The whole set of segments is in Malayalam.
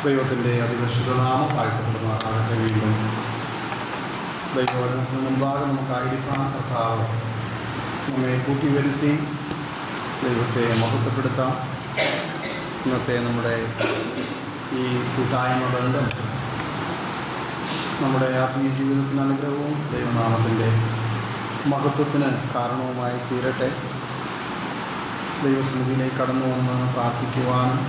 ദൈവത്തിൻ്റെ അതിപരിശുദ്ധ നാമം വാഴ്ത്തപ്പെടുമാറാകട്ടെ. വീണ്ടും ദൈവവചനത്തിന് മുൻപാകെ നമുക്കായിരിക്കാൻ കർത്താവ് നമ്മെ കൂട്ടിവരുത്തി ദൈവത്തെ മഹത്വപ്പെടുത്താം. ഇന്നത്തെ നമ്മുടെ ഈ കൂട്ടായ്മ ബന്ധം നമ്മുടെ ആത്മീയ ജീവിതത്തിന് അനുഗ്രഹവും ദൈവനാമത്തിൻ്റെ മഹത്വത്തിന് കാരണവുമായി തീരട്ടെ. ദൈവസന്നിധിയിലേക്ക് കടന്നു വന്ന് പ്രാർത്ഥിക്കുവാനും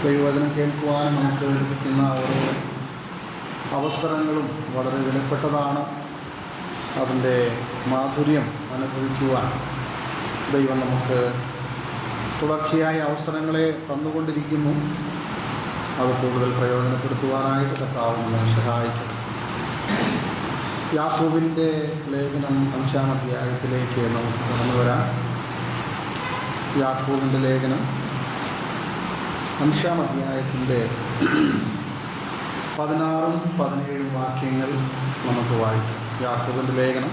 ദൈവവചനം കേൾക്കുവാനും നമുക്ക് ലഭിക്കുന്ന ഓരോ അവസരങ്ങളും വളരെ വിലപ്പെട്ടതാണ്. അതിൻ്റെ മാധുര്യം അനുഭവിക്കുവാൻ ദൈവം നമുക്ക് തുടർച്ചയായ അവസരങ്ങളെ തന്നുകൊണ്ടിരിക്കുന്നു. അത് കൂടുതൽ പ്രയോജനപ്പെടുത്തുവാനായിട്ട് കർത്താവ് നമ്മെ സഹായിക്കും. യാക്കോബിൻ്റെ ലേഖനം 5-ാം അധ്യായത്തിലേക്ക് നമുക്ക് കടന്നു വരാം. യാക്കോബിൻ്റെ ലേഖനം 5-ാം അധ്യായത്തിൻ്റെ 16-17 വാക്യങ്ങൾ നമുക്ക് വായിക്കാം. യാക്കോബിൻ്റെ ലേഖനം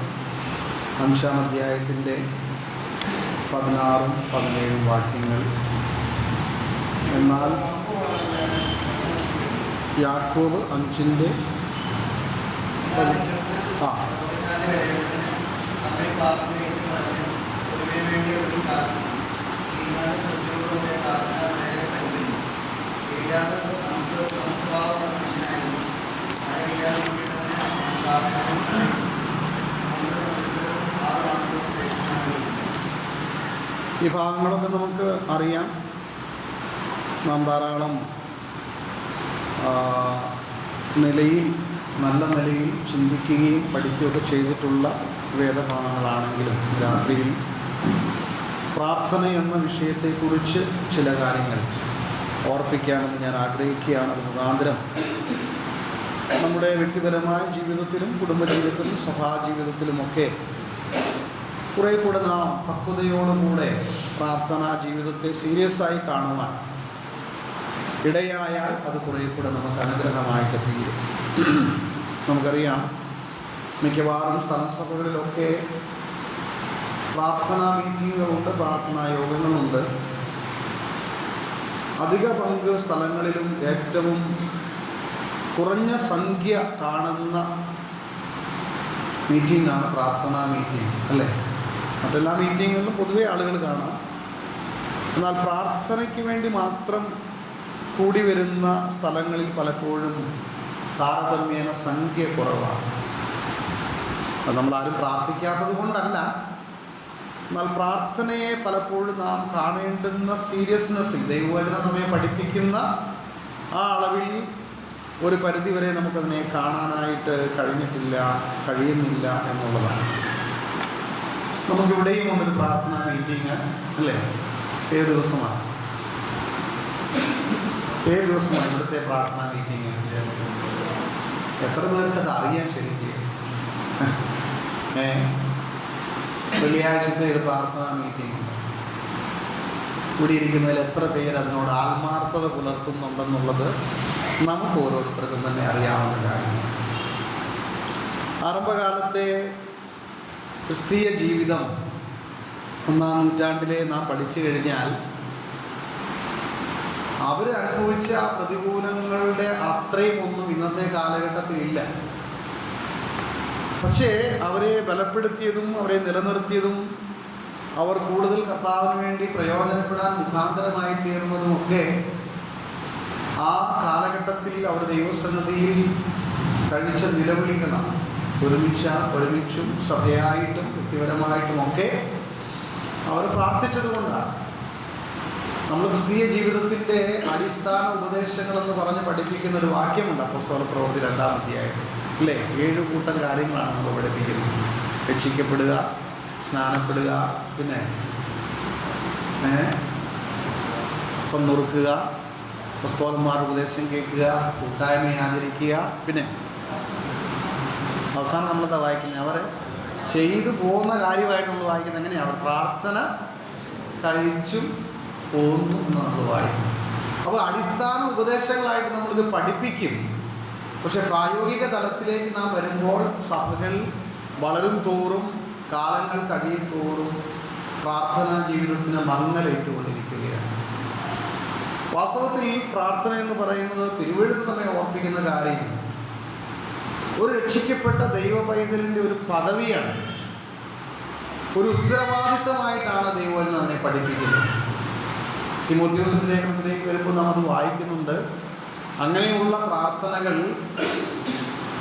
5-ാം അധ്യായത്തിൻ്റെ 16-17 വാക്യങ്ങൾ. എന്നാൽ യാക്കോബ് 5-ന്റെ ഈ ഭാഗങ്ങളൊക്കെ നമുക്ക് അറിയാം. നാം ധാരാളം നല്ല നിലയിൽ ചിന്തിക്കുകയും പഠിക്കുകയൊക്കെ ചെയ്തിട്ടുള്ള വേദഭാഗങ്ങളാണെങ്കിലും രാത്രിയിൽ പ്രാർത്ഥന എന്ന വിഷയത്തെക്കുറിച്ച് ചില കാര്യങ്ങൾ ഓർപ്പിക്കാമെന്ന് ഞാൻ ആഗ്രഹിക്കുകയാണ്. അത് മുഖാന്തരം നമ്മുടെ വ്യക്തിപരമായ ജീവിതത്തിലും കുടുംബജീവിതത്തിലും സഭാജീവിതത്തിലുമൊക്കെ കുറേ കൂടെ നാം പക്വതയോടുകൂടെ പ്രാർത്ഥനാ ജീവിതത്തെ സീരിയസായി കാണുവാൻ ഇടയായാൽ അത് കുറേ കൂടെ നമുക്ക് അനുഗ്രഹമായിട്ട് തീരും. നമുക്കറിയാം, മിക്കവാറും സ്ഥലസഭകളിലൊക്കെ പ്രാർത്ഥനാ മീറ്റിങ്ങുകളുണ്ട്, പ്രാർത്ഥനാ യോഗങ്ങളുണ്ട്. അധിക പങ്ക് സ്ഥലങ്ങളിലും ഏറ്റവും കുറഞ്ഞ സംഖ്യ കാണുന്ന മീറ്റിംഗാണ് പ്രാർത്ഥനാ മീറ്റിംഗ്, അല്ലേ? മറ്റെല്ലാ മീറ്റിങ്ങുകളിലും പൊതുവെ ആളുകൾ കാണാം. എന്നാൽ പ്രാർത്ഥനയ്ക്ക് വേണ്ടി മാത്രം കൂടി വരുന്ന സ്ഥലങ്ങളിൽ പലപ്പോഴും താരതമ്യേന സംഖ്യ കുറവാണ്. അത് നമ്മളാരും പ്രാർത്ഥിക്കാത്തത് കൊണ്ടല്ല, എന്നാൽ പ്രാർത്ഥനയെ പലപ്പോഴും നാം കാണേണ്ടുന്ന സീരിയസ്നെസ്സിൽ ദൈവവചനം നമ്മെ പഠിപ്പിക്കുന്ന ആ അളവിൽ ഒരു പരിധിവരെ നമുക്കതിനെ കാണാനായിട്ട് കഴിയുന്നില്ല എന്നുള്ളതാണ്. നമുക്കിവിടെയും ഉണ്ടൊരു പ്രാർത്ഥനാ മീറ്റിംഗ്, അല്ലേ? ഏത് ദിവസമാണ് ഇവിടുത്തെ പ്രാർത്ഥനാ മീറ്റിംഗ്? എത്ര പേർക്കത് അറിയാൻ ശരിക്കും? വെള്ളിയാഴ്ചത്തെ ഒരു പ്രാർത്ഥനാ മീറ്റിംഗ് ഇവിടെ ഇരിക്കുന്നതിൽ എത്ര പേര് അതിനോട് ആത്മാർത്ഥത പുലർത്തുന്നുണ്ടെന്നുള്ളത് നമുക്ക് ഓരോരുത്തർക്കും തന്നെ അറിയാവുന്ന കാര്യമാണ്. ആരംഭകാലത്തെ ക്രിസ്തീയ ജീവിതം 1-ാം നൂറ്റാണ്ടിലെ നാം പഠിച്ചു കഴിഞ്ഞാൽ അവർ അനുഭവിച്ച പ്രതികൂലങ്ങളുടെ അത്രയും ഒന്നും ഇന്നത്തെ കാലഘട്ടത്തിലില്ല. പക്ഷേ അവരെ ബലപ്പെടുത്തിയതും അവരെ നിലനിർത്തിയതും അവർ കൂടുതൽ കർത്താവിന് വേണ്ടി പ്രയോജനപ്പെടാൻ മുഖാന്തരമായി തീർന്നതുമൊക്കെ ആ കാലഘട്ടത്തിൽ അവർ ദൈവസന്നിധിയിൽ കഴിച്ച നിലവിളികളാണ്. ഒരുമിച്ചും സഭയായിട്ടും വ്യക്തിപരമായിട്ടുമൊക്കെ അവർ പ്രാർത്ഥിച്ചതുകൊണ്ടാണ്. നമ്മൾ ക്രിസ്തീയ ജീവിതത്തിൻ്റെ അടിസ്ഥാന ഉപദേശങ്ങളെന്ന് പറഞ്ഞ് പഠിപ്പിക്കുന്ന ഒരു വാക്യമുണ്ട് അപ്പോസ്തല പ്രവൃത്തി 2-ാം അധ്യായത്തിൽ, അല്ലേ? 7 കൂട്ടം കാര്യങ്ങളാണ് നമ്മൾ പഠിപ്പിക്കുന്നത്. രക്ഷിക്കപ്പെടുക, സ്നാനപ്പെടുക, പിന്നെ അപ്പം നുറുക്കുക, അപ്പോസ്തലന്മാരുടെ ഉപദേശം കേൾക്കുക, കൂട്ടായ്മയെ ആചരിക്കുക, പിന്നെ അവസാനം നമ്മളെന്താ വായിക്കുന്നത്? അവർ ചെയ്തു പോകുന്ന കാര്യമായിട്ട് നമ്മൾ വായിക്കുന്നത് എങ്ങനെയാണ്? അവർ പ്രാർത്ഥന കഴിച്ചും പോകുന്നു എന്ന് നമ്മൾ വായിക്കും. അപ്പോൾ അടിസ്ഥാന ഉപദേശങ്ങളായിട്ട് നമ്മളിത് പഠിപ്പിക്കും. പക്ഷെ പ്രായോഗിക തലത്തിലേക്ക് നാം വരുമ്പോൾ സഭകൾ വളരും തോറും കാലങ്ങൾ കഴിയും തോറും പ്രാർത്ഥനാ ജീവിതത്തിന് മങ്ങലേറ്റുകൊണ്ടിരിക്കുകയാണ്. വാസ്തവത്തിൽ പ്രാർത്ഥന എന്ന് പറയുന്നത് തിരുവെഴുത്ത് നമ്മെ ഓർപ്പിക്കുന്ന കാര്യം ഒരു രക്ഷിക്കപ്പെട്ട ദൈവ പൈതലിൻ്റെ ഒരു പദവിയാണ്, ഒരു ഉത്തരവാദിത്തമായിട്ടാണ് ദൈവവചനം അതിനെ പഠിപ്പിക്കുന്നത്. തിമോഥെയോസിന്റെ ലേഖനത്തിലേക്ക് വരുമ്പോൾ നാം അത് വായിക്കുന്നുണ്ട്. അങ്ങനെയുള്ള പ്രാർത്ഥനകൾ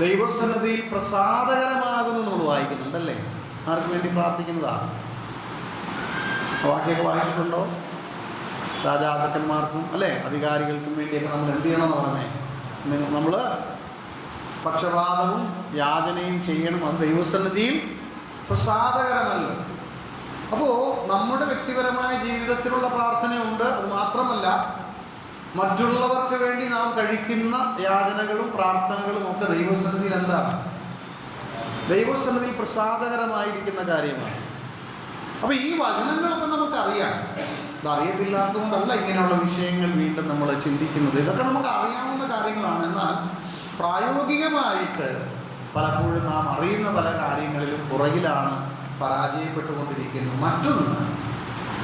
ദൈവസന്നിധിയിൽ പ്രസാദകരമാകുന്നു നമ്മൾ വായിക്കുന്നുണ്ടല്ലേ. ആർക്ക് വേണ്ടി പ്രാർത്ഥിക്കുന്നതാണ്? വാക്യമൊക്കെ വായിച്ചിട്ടുണ്ടോ? രാജാക്കന്മാർക്കും അല്ലേ, അധികാരികൾക്കും വേണ്ടിയൊക്കെ നമ്മൾ എന്ത് ചെയ്യണമെന്ന് പറഞ്ഞേ, നമ്മൾ പക്ഷപാതവും യാചനയും ചെയ്യണം. അത് ദൈവസന്നിധിയിൽ പ്രസാദകരമല്ല. അപ്പോൾ നമ്മുടെ വ്യക്തിപരമായ ജീവിതത്തിലുള്ള പ്രാർത്ഥനയുണ്ട്. അത് മാത്രമല്ല, മറ്റുള്ളവർക്ക് വേണ്ടി നാം കഴിക്കുന്ന യാചനകളും പ്രാർത്ഥനകളും ഒക്കെ ദൈവസന്നിധിയിൽ എന്താണ്? ദൈവസന്നിധിയിൽ പ്രസാദകരമായിരിക്കുന്ന കാര്യമാണ്. അപ്പോൾ ഈ വചനങ്ങളൊക്കെ നമുക്കറിയാം. ഇതറിയത്തില്ലാത്തതുകൊണ്ടല്ല ഇങ്ങനെയുള്ള വിഷയങ്ങൾ വീണ്ടും നമ്മൾ ചിന്തിക്കുന്നത്. ഇതൊക്കെ നമുക്ക് അറിയാവുന്ന കാര്യങ്ങളാണ്. എന്നാൽ പ്രായോഗികമായിട്ട് പലപ്പോഴും നാം അറിയുന്ന പല കാര്യങ്ങളിലും പുറകിലാണ് പരാജയപ്പെട്ടുകൊണ്ടിരിക്കുന്നത്. മറ്റൊന്ന്,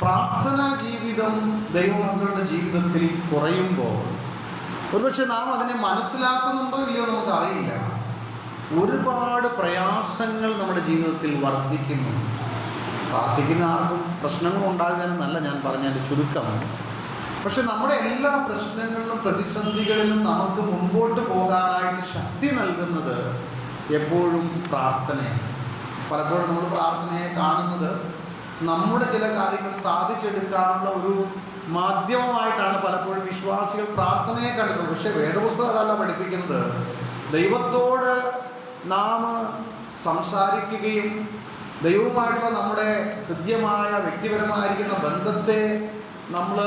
പ്രാർത്ഥനാ ജീവിതം ദൈവമക്കളുടെ ജീവിതത്തിൽ കുറയുമ്പോൾ ഒരുപക്ഷെ നാം അതിനെ മനസ്സിലാക്കുന്നുണ്ടോ ഇല്ലയോ നമുക്കറിയില്ല. ഒരുപാട് പ്രയാസങ്ങൾ നമ്മുടെ ജീവിതത്തിൽ വർദ്ധിക്കുന്നു. പ്രാർത്ഥിക്കുന്ന ആർക്കും പ്രശ്നങ്ങൾ ഉണ്ടാകാനെന്നല്ല ഞാൻ പറഞ്ഞതിൻ്റെ ചുരുക്കം. പക്ഷെ നമ്മുടെ എല്ലാ പ്രശ്നങ്ങളിലും പ്രതിസന്ധികളിലും നമുക്ക് മുൻപോട്ട് പോകാനായിട്ട് ശക്തി നൽകുന്നത് എപ്പോഴും പ്രാർത്ഥനയാണ്. പലപ്പോഴും നമ്മൾ പ്രാർത്ഥനയെ കാണുന്നത് നമ്മുടെ ചില കാര്യങ്ങൾ സാധിച്ചെടുക്കാനുള്ള ഒരു മാധ്യമമായിട്ടാണ് പലപ്പോഴും വിശ്വാസികൾ പ്രാർത്ഥനയെ കണ്ടിട്ടുള്ളത്. പക്ഷേ വേദപുസ്തകം അതല്ല പഠിപ്പിക്കുന്നത്. ദൈവത്തോട് നാം സംസാരിക്കുകയും ദൈവവുമായിട്ടുള്ള നമ്മുടെ ഹൃദ്യമായ വ്യക്തിപരമായിരിക്കുന്ന ബന്ധത്തെ നമ്മൾ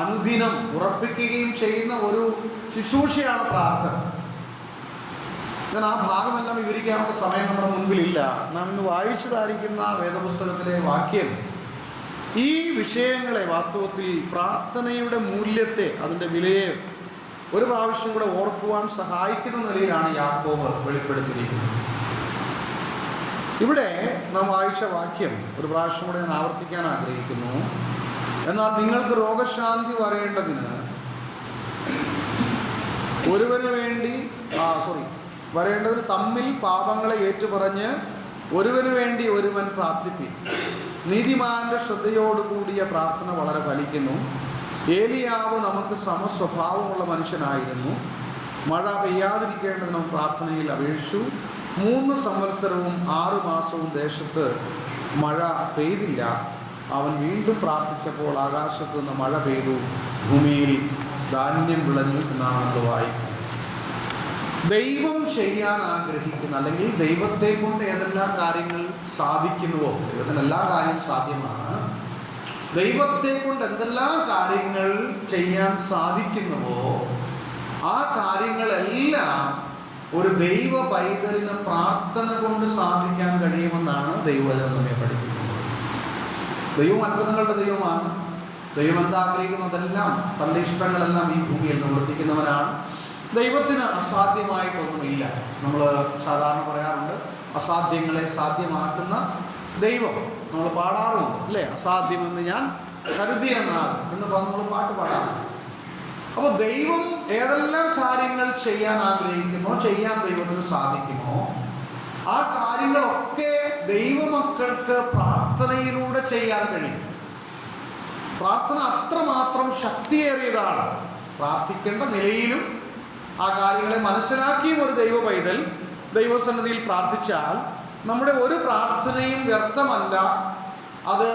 അനുദിനം ഉറപ്പിക്കുകയും ചെയ്യുന്ന ഒരു ശുശ്രൂഷയാണ് പ്രാർത്ഥന. ഞാൻ ആ ഭാഗമെല്ലാം വിവരിക്കാനുള്ള സമയം നമ്മുടെ മുൻപിലില്ല. നാം ഇന്ന് വായിച്ചതായിരിക്കുന്ന വേദപുസ്തകത്തിലെ വാക്യം ഈ വിഷയങ്ങളെ, വാസ്തവത്തിൽ പ്രാർത്ഥനയുടെ മൂല്യത്തെ, അതിൻ്റെ വിലയെ ഒരു പ്രാവശ്യം കൂടെ ഓർക്കുവാൻ സഹായിക്കുന്ന നിലയിലാണ് യാക്കോബ് വെളിപ്പെടുത്തിയിരിക്കുന്നത്. ഇവിടെ നാം വായിച്ച വാക്യം ഒരു പ്രാവശ്യം കൂടെ ഞാൻ ആവർത്തിക്കാൻ ആഗ്രഹിക്കുന്നു. എന്നാൽ നിങ്ങൾക്ക് രോഗശാന്തി വരേണ്ടതിന് വരേണ്ടതിന് തമ്മിൽ പാപങ്ങളെ ഏറ്റുപറഞ്ഞ് ഒരുവന് വേണ്ടി ഒരുവൻ പ്രാർത്ഥിപ്പിൻ. നീതിമാന്റെ ശ്രദ്ധയോടുകൂടിയ പ്രാർത്ഥന വളരെ ഫലിക്കുന്നു. ഏലിയാവ് നമുക്ക് സമസ്വഭാവമുള്ള മനുഷ്യനായിരുന്നു. മഴ പെയ്യാതിരിക്കേണ്ടതിനും പ്രാർത്ഥനയിൽ അപേക്ഷിച്ചു. 3 സംവത്സരവും 6 മാസവും ദേശത്ത് മഴ പെയ്തില്ല. അവൻ വീണ്ടും പ്രാർത്ഥിച്ചപ്പോൾ ആകാശത്ത് നിന്ന് മഴ പെയ്തു, ഭൂമിയിൽ ധാന്യം വിളഞ്ഞു എന്നാണ് നമ്മൾ വായിക്കുന്നത്. ദൈവം ചെയ്യാൻ ആഗ്രഹിക്കുന്ന, അല്ലെങ്കിൽ ദൈവത്തെ കൊണ്ട് ഏതെല്ലാം കാര്യങ്ങൾ സാധിക്കുന്നുവോ, ദൈവത്തിന് എല്ലാ കാര്യം സാധ്യമാണ്. ദൈവത്തെ കൊണ്ട് എന്തെല്ലാം കാര്യങ്ങൾ ചെയ്യാൻ സാധിക്കുന്നുവോ ആ കാര്യങ്ങളെല്ലാം ഒരു ദൈവ പൈതലിന് പ്രാർത്ഥന കൊണ്ട് സാധിക്കാൻ കഴിയുമെന്നാണ് ദൈവവചനം നമ്മെ പഠിപ്പിക്കുന്നത്. ദൈവം അത്ഭുതങ്ങളുടെ ദൈവമാണ്. ദൈവം എന്താഗ്രഹിക്കുന്നതെല്ലാം, തൻ്റെ ഇഷ്ടങ്ങളെല്ലാം ഈ ഭൂമിയിൽ നിവർത്തിക്കുന്നവനാണ്. ദൈവത്തിന് അസാധ്യമായിട്ടൊന്നുമില്ല. നമ്മൾ സാധാരണ പറയാറുണ്ട്, അസാധ്യങ്ങളെ സാധ്യമാക്കുന്ന ദൈവം. നമ്മൾ പാടാറുണ്ട് അല്ലേ, അസാധ്യമെന്ന് ഞാൻ കരുതിയെന്നാണ് എന്ന് പറഞ്ഞ് നമ്മൾ പാട്ട് പാടാറുണ്ട്. അപ്പോൾ ദൈവം ഏതെല്ലാം കാര്യങ്ങൾ ചെയ്യാൻ ആഗ്രഹിക്കുമോ, ചെയ്യാൻ ദൈവത്തിന് സാധിക്കുമോ, ആ കാര്യങ്ങളൊക്കെ ദൈവമക്കൾക്ക് പ്രാർത്ഥനയിലൂടെ ചെയ്യാൻ കഴിയും. പ്രാർത്ഥന അത്രമാത്രം ശക്തിയേറിയതാണ്. പ്രാർത്ഥിക്കേണ്ട നിലയിലും ആ കാര്യങ്ങളെ മനസ്സിലാക്കിയും ഒരു ദൈവ പൈതൽ ദൈവസന്നിധിയിൽ പ്രാർത്ഥിച്ചാൽ നമ്മുടെ ഒരു പ്രാർത്ഥനയും വ്യർത്ഥമല്ല, അത്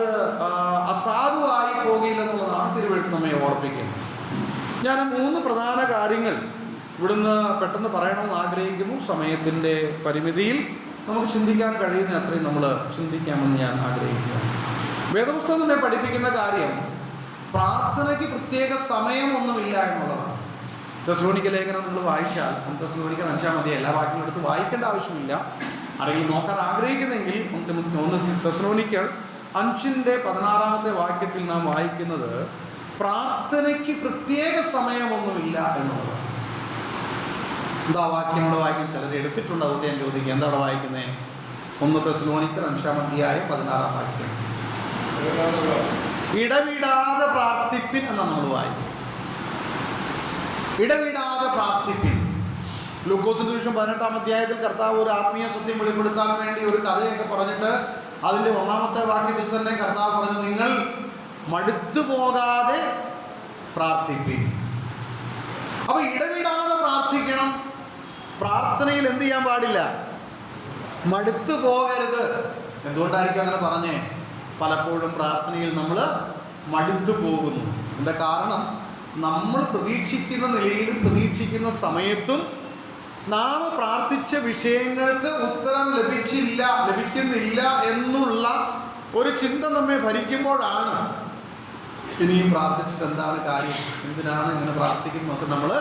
അസാധുവായി പോകില്ലെന്നുള്ളതാണ് തിരുവെഴുത്ത് നമ്മെ ഓർപ്പിക്കുന്നത്. ഞാൻ 3 പ്രധാന കാര്യങ്ങൾ ഇവിടുന്ന് പെട്ടെന്ന് പറയണമെന്ന് ആഗ്രഹിക്കുന്നു. സമയത്തിൻ്റെ പരിമിതിയിൽ നമുക്ക് ചിന്തിക്കാൻ കഴിയുന്ന അത്രയും നമ്മൾ ചിന്തിക്കാമെന്ന് ഞാൻ ആഗ്രഹിക്കുന്നു. വേദപുസ്തകം നമ്മെ പഠിപ്പിക്കുന്ന കാര്യം പ്രാർത്ഥനയ്ക്ക് പ്രത്യേക സമയമൊന്നുമില്ല എന്നുള്ളതാണ്. തെസ്സലോനിക്ക ലേഖനം നമ്മൾ വായിച്ചാൽ, തെസ്സലോനിക്കർ 5-ാം അധ്യായം എല്ലാ വാക്യങ്ങളും എടുത്ത് വായിക്കേണ്ട ആവശ്യമില്ല. ആരെങ്കിലും നോക്കാൻ ആഗ്രഹിക്കുന്നെങ്കിൽ 1 തെസ്സലോനിക്കർ 5-ന്റെ 16-ാമത്തെ വാക്യത്തിൽ നാം വായിക്കുന്നത് പ്രാർത്ഥനയ്ക്ക് പ്രത്യേക സമയമൊന്നുമില്ല എന്നുള്ളതാണ്. എന്താ വാക്യം അവിടെ വായിക്കാൻ ചിലർ എടുത്തിട്ടുണ്ട്, അതുകൊണ്ട് ഞാൻ ചോദിക്കുക, എന്താ അവിടെ വായിക്കുന്നത്? 1 തെസ്സലോനിക്കർ 5-ാം അധ്യായം 16-ാം വാക്യം. ഇടവിടാതെ പ്രാർത്ഥിപ്പിൻ എന്നാണ് നമ്മൾ വായിക്കുന്നത്. ഇടവിടാതെ പ്രാർത്ഥിപ്പിൻ. ലൂക്കോസിന്റെ സുവിശേഷം 18-ാം അധ്യായത്തിൽ കർത്താവ് ഒരു ആത്മീയ സത്യം വെളിപ്പെടുത്താൻ വേണ്ടി ഒരു കഥയൊക്കെ പറഞ്ഞിട്ട് അതിൻ്റെ 1-ാമത്തെ വാക്യത്തിൽ തന്നെ കർത്താവ് പറഞ്ഞു, നിങ്ങൾ മടുത്തു പോകാതെ പ്രാർത്ഥിപ്പിൻ. അപ്പൊ ഇടവിടാതെ പ്രാർത്ഥിക്കണം. പ്രാർത്ഥനയിൽ എന്ത് ചെയ്യാൻ പാടില്ല? മടുത്തു പോകരുത്. എന്തുകൊണ്ടായിരിക്കും അങ്ങനെ പറഞ്ഞേ? പലപ്പോഴും പ്രാർത്ഥനയിൽ നമ്മൾ മടുത്തു പോകുന്നു. അതിൻ്റെ കാരണം നമ്മൾ പ്രതീക്ഷിക്കുന്ന നിലയിലും പ്രതീക്ഷിക്കുന്ന സമയത്തും നാം പ്രാർത്ഥിച്ച വിഷയങ്ങൾക്ക് ഉത്തരം ലഭിക്കുന്നില്ല എന്നുള്ള ഒരു ചിന്ത നമ്മെ ഭരിക്കുമ്പോഴാണ് ഇനിയും പ്രാർത്ഥിച്ചിട്ട് എന്താണ് കാര്യം, എന്തിനാണ് ഇങ്ങനെ പ്രാർത്ഥിക്കുന്നതൊക്കെ നമ്മൾ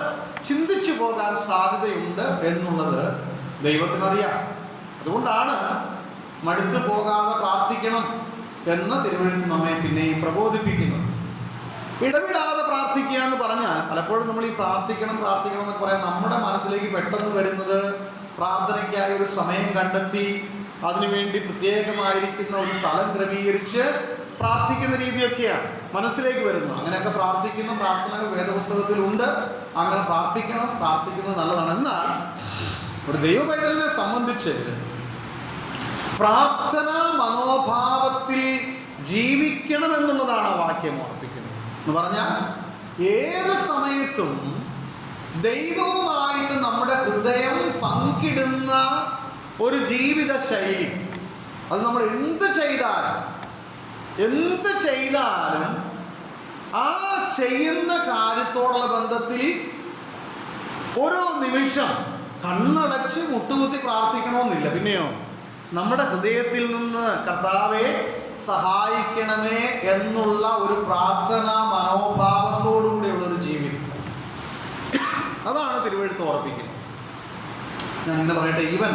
ചിന്തിച്ചു പോകാൻ സാധ്യതയുണ്ട് എന്നുള്ളത് ദൈവത്തിനറിയാം. അതുകൊണ്ടാണ് മടുത്തു പോകാതെ പ്രാർത്ഥിക്കണം എന്ന് തിരുവെഴുത്ത് നമ്മെ പിന്നെയും പ്രബോധിപ്പിക്കുന്നത്. ഇടവിടാതെ പ്രാർത്ഥിക്കുക എന്ന് പറഞ്ഞാൽ പലപ്പോഴും നമ്മൾ ഈ പ്രാർത്ഥിക്കണം എന്നൊക്കെ പറയാൻ നമ്മുടെ മനസ്സിലേക്ക് പെട്ടെന്ന് വരുന്നത് പ്രാർത്ഥനയ്ക്കായി ഒരു സമയം കണ്ടെത്തി അതിനുവേണ്ടി പ്രത്യേകമായിരിക്കുന്ന ഒരു സ്ഥലം ക്രമീകരിച്ച് പ്രാർത്ഥിക്കുന്ന രീതിയൊക്കെയാണ് മനസ്സിലേക്ക് വരുന്നത്. അങ്ങനെയൊക്കെ പ്രാർത്ഥിക്കുന്ന പ്രാർത്ഥനകൾ വേദപുസ്തകത്തിലുണ്ട്. അങ്ങനെ പ്രാർത്ഥിക്കുന്നത് നല്ലതാണ്. എന്നാൽ ഒരു ദൈവപൈതലിനെ സംബന്ധിച്ച് പ്രാർത്ഥനാ മനോഭാവത്തിൽ ജീവിക്കണമെന്നുള്ളതാണ് ആ വാക്യം ഓർപ്പിക്കുന്നത്. എന്ന് പറഞ്ഞാൽ ഏത് സമയത്തും ദൈവവുമായിട്ട് നമ്മുടെ ഹൃദയം പങ്കിടുന്ന ഒരു ജീവിത ശൈലി, അത് നമ്മൾ എന്ത് ചെയ്താലും ആ ചെയ്യുന്ന കാര്യത്തോടുള്ള ബന്ധത്തിൽ ഓരോ നിമിഷം കണ്ണടച്ച് മുട്ടുകുത്തി പ്രാർത്ഥിക്കണമെന്നില്ല. പിന്നെയോ നമ്മുടെ ഹൃദയത്തിൽ നിന്ന് കർത്താവെ സഹായിക്കണമേ എന്നുള്ള ഒരു പ്രാർത്ഥനാ മനോഭാവത്തോടുകൂടിയുള്ള ഒരു ജീവിതം, അതാണ് തിരുവെഴുത്ത് ഓർപ്പിക്കുന്നത്. ഞാൻ ഇങ്ങനെ പറയട്ടെ, ഈവൻ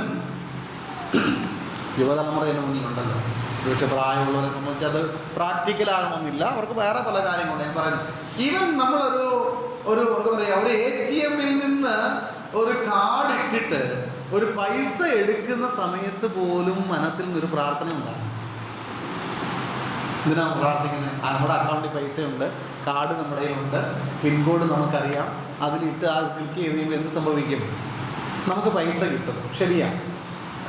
യുവതലമുറയുടെ മുന്നിലുണ്ടല്ലോ, പക്ഷേ പ്രായമുള്ളവരെ സംബന്ധിച്ച് അത് പ്രാക്ടിക്കലാകണമെന്നില്ല, അവർക്ക് വേറെ പല കാര്യങ്ങളുണ്ട്. ഞാൻ പറയുന്നത് ഈവൻ നമ്മളൊരു എന്താ പറയുക, ഒരു ATM നിന്ന് ഒരു കാർഡ് ഇട്ടിട്ട് ഒരു പൈസ എടുക്കുന്ന സമയത്ത് പോലും മനസ്സിൽ നിന്നൊരു പ്രാർത്ഥന ഉണ്ടാകും. എന്തിനാണ് പ്രാർത്ഥിക്കുന്നത്? നമ്മുടെ അക്കൗണ്ടിൽ പൈസയുണ്ട്, കാർഡ് നമ്മുടെ കയ്യിലുണ്ട്, പിൻകോഡ് നമുക്കറിയാം, അതിലിട്ട് ആ ക്ലിക്ക് ചെയ്ത് കഴിയുമ്പോൾ എന്ത് സംഭവിക്കും? നമുക്ക് പൈസ കിട്ടും. ശരിയാണ്.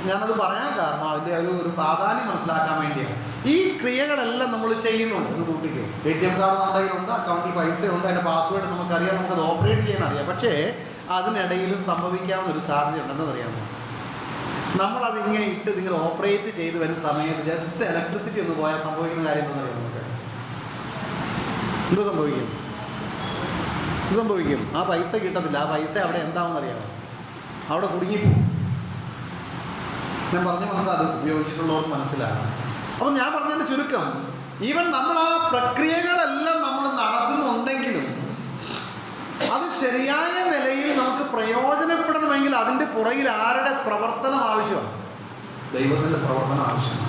ഞാനത് പറയാൻ കാരണം അതിൻ്റെ ഒരു പ്രാധാന്യം മനസ്സിലാക്കാൻ വേണ്ടിയാണ്. ഈ ക്രിയകളെല്ലാം നമ്മൾ ചെയ്യുന്നുണ്ട്. ഒരു കുട്ടിക്ക് ATM കാർഡ് നമ്മുടെ കയ്യിലുണ്ട്, അക്കൗണ്ടിൽ പൈസയുണ്ട്, അതിൻ്റെ പാസ്വേഡ് നമുക്കറിയാം, നമുക്കത് ഓപ്പറേറ്റ് ചെയ്യാൻ അറിയാം. പക്ഷേ അതിനിടയിലും സംഭവിക്കാവുന്ന ഒരു സാധ്യതയുണ്ടെന്ന് അറിയാമോ? നമ്മളതിങ്ങനെ ഇതിങ്ങനെ ഓപ്പറേറ്റ് ചെയ്ത് വരുന്ന സമയത്ത് ജസ്റ്റ് ഇലക്ട്രിസിറ്റി ഒന്ന് പോയാൽ സംഭവിക്കുന്ന കാര്യം എന്താണെന്നറിയാം? നമുക്ക് എന്ത് സംഭവിക്കും? ആ പൈസ കിട്ടത്തില്ല. ആ പൈസ അവിടെ എന്താണെന്നറിയാമോ? അവിടെ കുടുങ്ങിപ്പോകും. ഞാൻ പറഞ്ഞ മനസ്സിലാകും, ഉപയോഗിച്ചിട്ടുള്ളവർക്ക് മനസ്സിലാകും. അപ്പം ഞാൻ പറഞ്ഞതിൻ്റെ ചുരുക്കം, ഈവൻ നമ്മൾ ആ പ്രക്രിയകളെല്ലാം നമ്മൾ നടത്തുന്നുണ്ടെങ്കിലും അത് ശരിയായ നിലയിൽ നമുക്ക് പ്രയോജനപ്പെടണമെങ്കിൽ അതിൻ്റെ പുറകിൽ ആരുടെ പ്രവർത്തനം ആവശ്യമാണ്? ദൈവത്തിൻ്റെ പ്രവർത്തനം ആവശ്യമാണ്.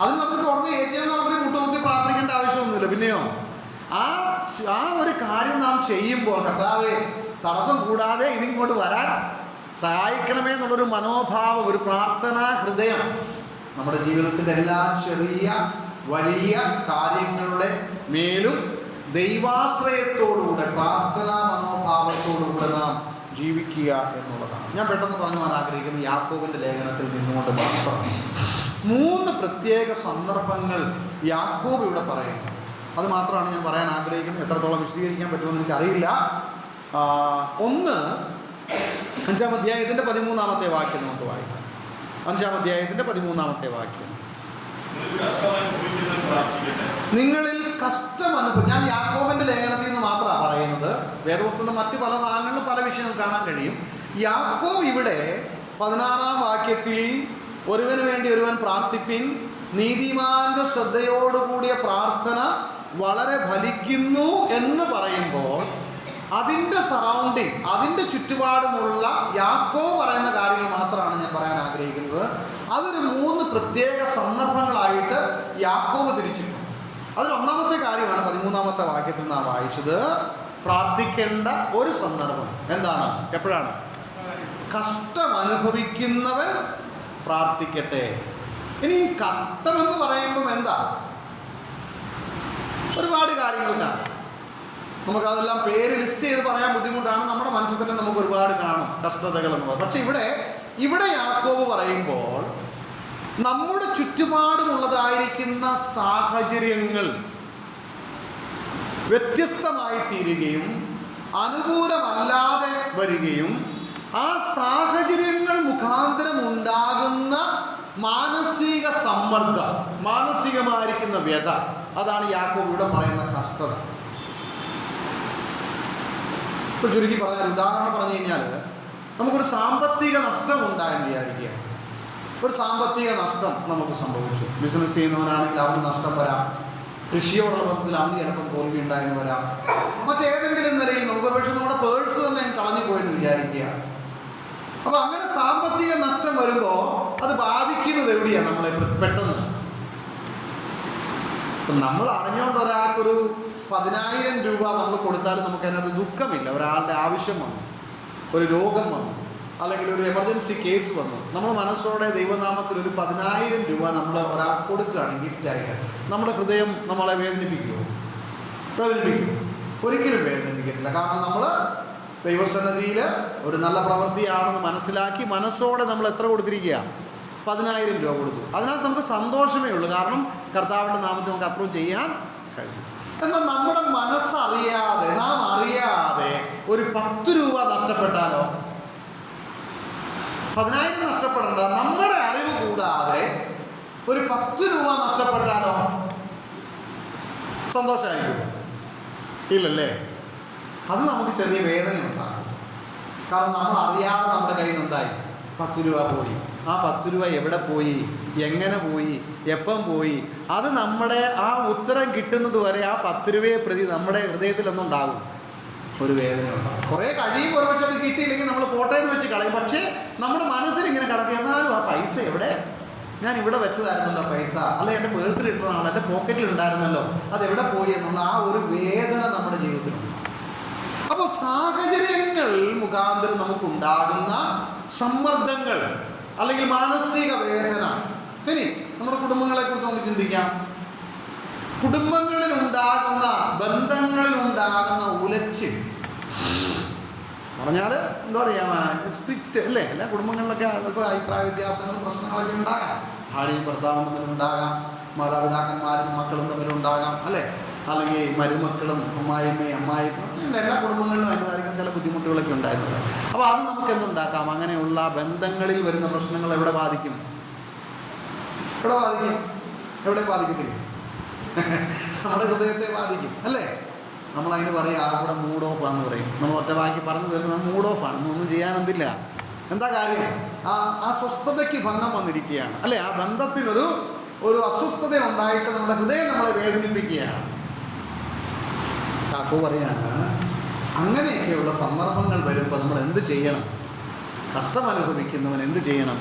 അത് നമുക്ക് ഉടനെ ATM നമുക്ക് മുട്ടുകുത്തി പ്രാർത്ഥിക്കേണ്ട ആവശ്യമൊന്നുമില്ല. പിന്നെയോ ആ ഒരു കാര്യം നാം ചെയ്യുമ്പോൾ കർത്താവേ തടസ്സം കൂടാതെ ഇതിങ്ങോട്ട് വരാൻ സഹായിക്കണമേ എന്നുള്ളൊരു മനോഭാവം, ഒരു പ്രാർത്ഥനാ ഹൃദയം നമ്മുടെ ജീവിതത്തിൻ്റെ എല്ലാ ചെറിയ വലിയ കാര്യങ്ങളുടെ മേലും ദൈവാശ്രയത്തോടുകൂടെ പ്രാർത്ഥനാ മനോഭാവത്തോടുകൂടെ നാം ജീവിക്കുക എന്നുള്ളതാണ്. ഞാൻ പെട്ടെന്ന് പറഞ്ഞു പോകാൻ ആഗ്രഹിക്കുന്നത് യാക്കോബിൻ്റെ ലേഖനത്തിൽ നിന്നുകൊണ്ട് മാത്രം 3 പ്രത്യേക സന്ദർഭങ്ങൾ യാക്കോബ് ഇവിടെ പറയുന്നു. അത് മാത്രമാണ് ഞാൻ പറയാൻ ആഗ്രഹിക്കുന്നത്. എത്രത്തോളം വിശദീകരിക്കാൻ പറ്റുമെന്ന് എനിക്കറിയില്ല. ഒന്ന്, 5-ാം അധ്യായത്തിൻ്റെ 13-ാമത്തെ വാക്യം നമുക്ക് വായിക്കാം. 5-ാം അധ്യായത്തിൻ്റെ 13-ാമത്തെ വാക്യം. നിങ്ങളിൽ കഷ്ടം അനുഭവം. ഞാൻ യാക്കോബിൻ്റെ ലേഖനത്തിൽ നിന്ന് മാത്രമാണ് പറയുന്നത്. വേദപുസ്തകത്തിൻ്റെ മറ്റ് പല ഭാഗങ്ങളിലും പല വിഷയങ്ങൾ കാണാൻ കഴിയും. യാക്കോബ് ഇവിടെ 16-ാം വാക്യത്തിൽ ഒരുവന് വേണ്ടി ഒരുവൻ പ്രാർത്ഥിപ്പിൻ, നീതിമാന്റെ ശ്രദ്ധയോടുകൂടിയ പ്രാർത്ഥന വളരെ ഫലിക്കുന്നു എന്ന് പറയുമ്പോൾ അതിൻ്റെ സറൗണ്ടിങ്, അതിൻ്റെ ചുറ്റുപാടുമുള്ള യാക്കോബ് പറയുന്ന കാര്യങ്ങൾ മാത്രമാണ് ഞാൻ പറയാൻ ആഗ്രഹിക്കുന്നത്. അതൊരു 3 പ്രത്യേക സന്ദർഭങ്ങളായിട്ട് യാക്കോബ് തിരിച്ചിട്ടുണ്ട്. അതിൽ ഒന്നാമത്തെ കാര്യമാണ് 13-ാമത്തെ വാക്യത്തിൽ നാം വായിച്ചത്. പ്രാർത്ഥിക്കേണ്ട ഒരു സന്ദർഭം എന്താണ്? എപ്പോഴാണ്? കഷ്ടം അനുഭവിക്കുന്നവൻ പ്രാർത്ഥിക്കട്ടെ. ഇനി ഈ കഷ്ടമെന്ന് പറയുമ്പം എന്താ? ഒരുപാട് കാര്യങ്ങൾ കാണും. നമുക്കതെല്ലാം പേര് ലിസ്റ്റ് ചെയ്ത് പറയാൻ ബുദ്ധിമുട്ടാണ്. നമ്മുടെ മനസ്സിൽ തന്നെ നമുക്ക് ഒരുപാട് കാണും കഷ്ടതകൾ എന്ന് പറയും. പക്ഷെ ഇവിടെ യാക്കോബ് പറയുമ്പോൾ നമ്മുടെ ചുറ്റുപാടുമുള്ളതായിരിക്കുന്ന സാഹചര്യങ്ങൾ വ്യത്യസ്തമായി തീരുകയും അനുകൂലമല്ലാതെ വരികയും ആ സാഹചര്യങ്ങൾ മുഖാന്തരം ഉണ്ടാകുന്ന മാനസിക സമ്മർദ്ദം, മാനസികമായിരിക്കുന്ന വ്യത, അതാണ് യാക്കോബ് ഇവിടെ പറയുന്ന കഷ്ടത. ഇപ്പോൾ ചുരുക്കി പറഞ്ഞാൽ, ഉദാഹരണം പറഞ്ഞു കഴിഞ്ഞാൽ, നമുക്കൊരു സാമ്പത്തിക നഷ്ടം ഉണ്ടായെന്ന് വിചാരിക്കുക. ഒരു സാമ്പത്തിക നഷ്ടം നമുക്ക് സംഭവിച്ചു. ബിസിനസ് ചെയ്യുന്നവനാണെങ്കിൽ അവന് നഷ്ടം വരാം, കൃഷിയോടുള്ള ബന്ധത്തിൽ അവന് ചിലപ്പം തോൽവി ഉണ്ടായെന്ന് വരാം, മറ്റേതെങ്കിലും നിലയിൽ നമുക്ക് പക്ഷേ നമ്മുടെ പേഴ്സ് തന്നെ കളഞ്ഞു പോയെന്ന് വിചാരിക്കുക. അപ്പോൾ അങ്ങനെ സാമ്പത്തിക നഷ്ടം വരുമ്പോൾ അത് ബാധിക്കുന്നത് എവിടെയാണ് നമ്മളെ പെട്ടെന്ന്? ഇപ്പം നമ്മൾ അറിഞ്ഞുകൊണ്ട് ഒരാൾക്കൊരു 10,000 രൂപ നമ്മൾ കൊടുത്താലും നമുക്കതിനകത്ത് ദുഃഖമില്ല. ഒരാളുടെ ആവശ്യം വന്നു, ഒരു രോഗം വന്നു, അല്ലെങ്കിൽ ഒരു എമർജൻസി കേസ് വന്നു, നമ്മൾ മനസ്സോടെ ദൈവനാമത്തിൽ ഒരു 10,000 രൂപ നമ്മൾ ഒരാൾക്ക് കൊടുക്കുകയാണ് ഗിഫ്റ്റായിട്ട്, നമ്മുടെ ഹൃദയം നമ്മളെ വേദനിപ്പിക്കുമോ? ഒരിക്കലും വേദനിപ്പിക്കത്തില്ല. കാരണം നമ്മൾ ദൈവസന്നിധിയിൽ ഒരു നല്ല പ്രവൃത്തിയാണെന്ന് മനസ്സിലാക്കി മനസ്സോടെ നമ്മൾ എത്ര കൊടുത്തിരിക്കുക? 10,000 രൂപ കൊടുത്തു. അതിനകത്ത് നമുക്ക് സന്തോഷമേ ഉള്ളൂ. കാരണം കർത്താവിൻ്റെ നാമത്തിൽ നമുക്ക് അത്രയും ചെയ്യാൻ കഴിയും. എന്നാൽ നമ്മുടെ മനസ്സറിയാതെ, നാം അറിയാതെ ഒരു 10 രൂപ നഷ്ടപ്പെട്ടാലോ? 10,000 നഷ്ടപ്പെടേണ്ട, നമ്മുടെ അറിവ് കൂടാതെ ഒരു 10 രൂപ നഷ്ടപ്പെട്ടാലോ സന്തോഷമായിരിക്കും? ഇല്ലല്ലേ? അത് നമുക്ക് ചെറിയ വേദന ഉണ്ടാകും. കാരണം നമ്മൾ അറിയാതെ നമ്മുടെ കയ്യിൽ നിന്ന് എന്തായി? 10 രൂപ പോയി. ആ 10 രൂപ എവിടെ പോയി, എങ്ങനെ പോയി, എപ്പം പോയി, അത് നമ്മുടെ ആ ഉത്തരം കിട്ടുന്നത് വരെ ആ 10 രൂപയെ പ്രതി നമ്മുടെ ഹൃദയത്തിലൊന്നുണ്ടാകും, ഒരു വേദന ഉണ്ടാകും. കുറേ കഴിയും, ഒരുപക്ഷെ അത് കിട്ടിയില്ലെങ്കിൽ നമ്മൾ കോട്ടയെന്ന് വെച്ച് കളയും. പക്ഷേ നമ്മുടെ മനസ്സിൽ ഇങ്ങനെ കിടക്കുക, എന്നാലും ആ പൈസ എവിടെ? ഞാൻ ഇവിടെ വെച്ചതായിരുന്നല്ലോ പൈസ, അല്ലെ എൻ്റെ പേഴ്സിൽ ഇട്ടതാണല്ലോ, എൻ്റെ പോക്കറ്റിൽ ഉണ്ടായിരുന്നല്ലോ, അതെവിടെ പോയി എന്നുള്ള ആ ഒരു വേദന നമ്മുടെ ജീവിതത്തിലുണ്ട്. അപ്പോൾ സാഹചര്യങ്ങൾ മുഖാന്തരം നമുക്കുണ്ടാകുന്ന സമ്മർദ്ദങ്ങൾ അല്ലെങ്കിൽ മാനസിക വേദന. ഇനി നമ്മുടെ കുടുംബങ്ങളെക്കുറിച്ച് നമുക്ക് ചിന്തിക്കാം. കുടുംബങ്ങളിലുണ്ടാകുന്ന, ബന്ധങ്ങളിലുണ്ടാകുന്ന ഉലച്ചിൽ പറഞ്ഞാൽ എന്താ പറയുക, സ്പ്ലിറ്റ് അല്ലേ? എല്ലാ കുടുംബങ്ങളിലൊക്കെ ചിലപ്പോൾ അഭിപ്രായ വ്യത്യാസങ്ങളും പ്രശ്നങ്ങളൊക്കെ ഉണ്ടാകാം. ഭാര്യയും ഭർത്താവും തമ്മിലുണ്ടാകാം, മാതാപിതാക്കന്മാരും മക്കളും തമ്മിലുണ്ടാകാം, അല്ലേ? അല്ലെങ്കിൽ മരുമക്കളും അമ്മായിയും എല്ലാ കുടുംബങ്ങളിലും അതിൻ്റെതായിരിക്കും ചില ബുദ്ധിമുട്ടുകളൊക്കെ ഉണ്ടായിരുന്നത്. അപ്പോൾ അത് നമുക്ക് എന്തുണ്ടാക്കാം? അങ്ങനെയുള്ള ബന്ധങ്ങളിൽ വരുന്ന പ്രശ്നങ്ങൾ എവിടെ ബാധിക്കും? എവിടെ ബാധിക്കത്തില്ലേ? നമ്മുടെ ഹൃദയത്തെ ബാധിക്കും, അല്ലേ? നമ്മളതിന് പറയും, ആ കൂടെ മൂഡ് ഓഫ് ആണെന്ന് പറയും. നമ്മൾ ഒറ്റ വാക്കി പറഞ്ഞു തരുന്നത് മൂഡ് ഓഫ് ആണ്, ഒന്നും ചെയ്യാനൊന്നില്ല. എന്താ കാര്യം? ആ സ്വസ്ഥതയ്ക്ക് ഭംഗം വന്നിരിക്കുകയാണ്, അല്ലേ? ആ ബന്ധത്തിനൊരു അസ്വസ്ഥത ഉണ്ടായിട്ട് നമ്മുടെ ഹൃദയം നമ്മളെ വേദനിപ്പിക്കുകയാണ്. കാക്കു പറയാണ്, അങ്ങനെയൊക്കെയുള്ള സന്ദർഭങ്ങൾ വരുമ്പോൾ നമ്മൾ എന്ത് ചെയ്യണം? കഷ്ടം അനുഭവിക്കുന്നവൻ എന്ത് ചെയ്യണം?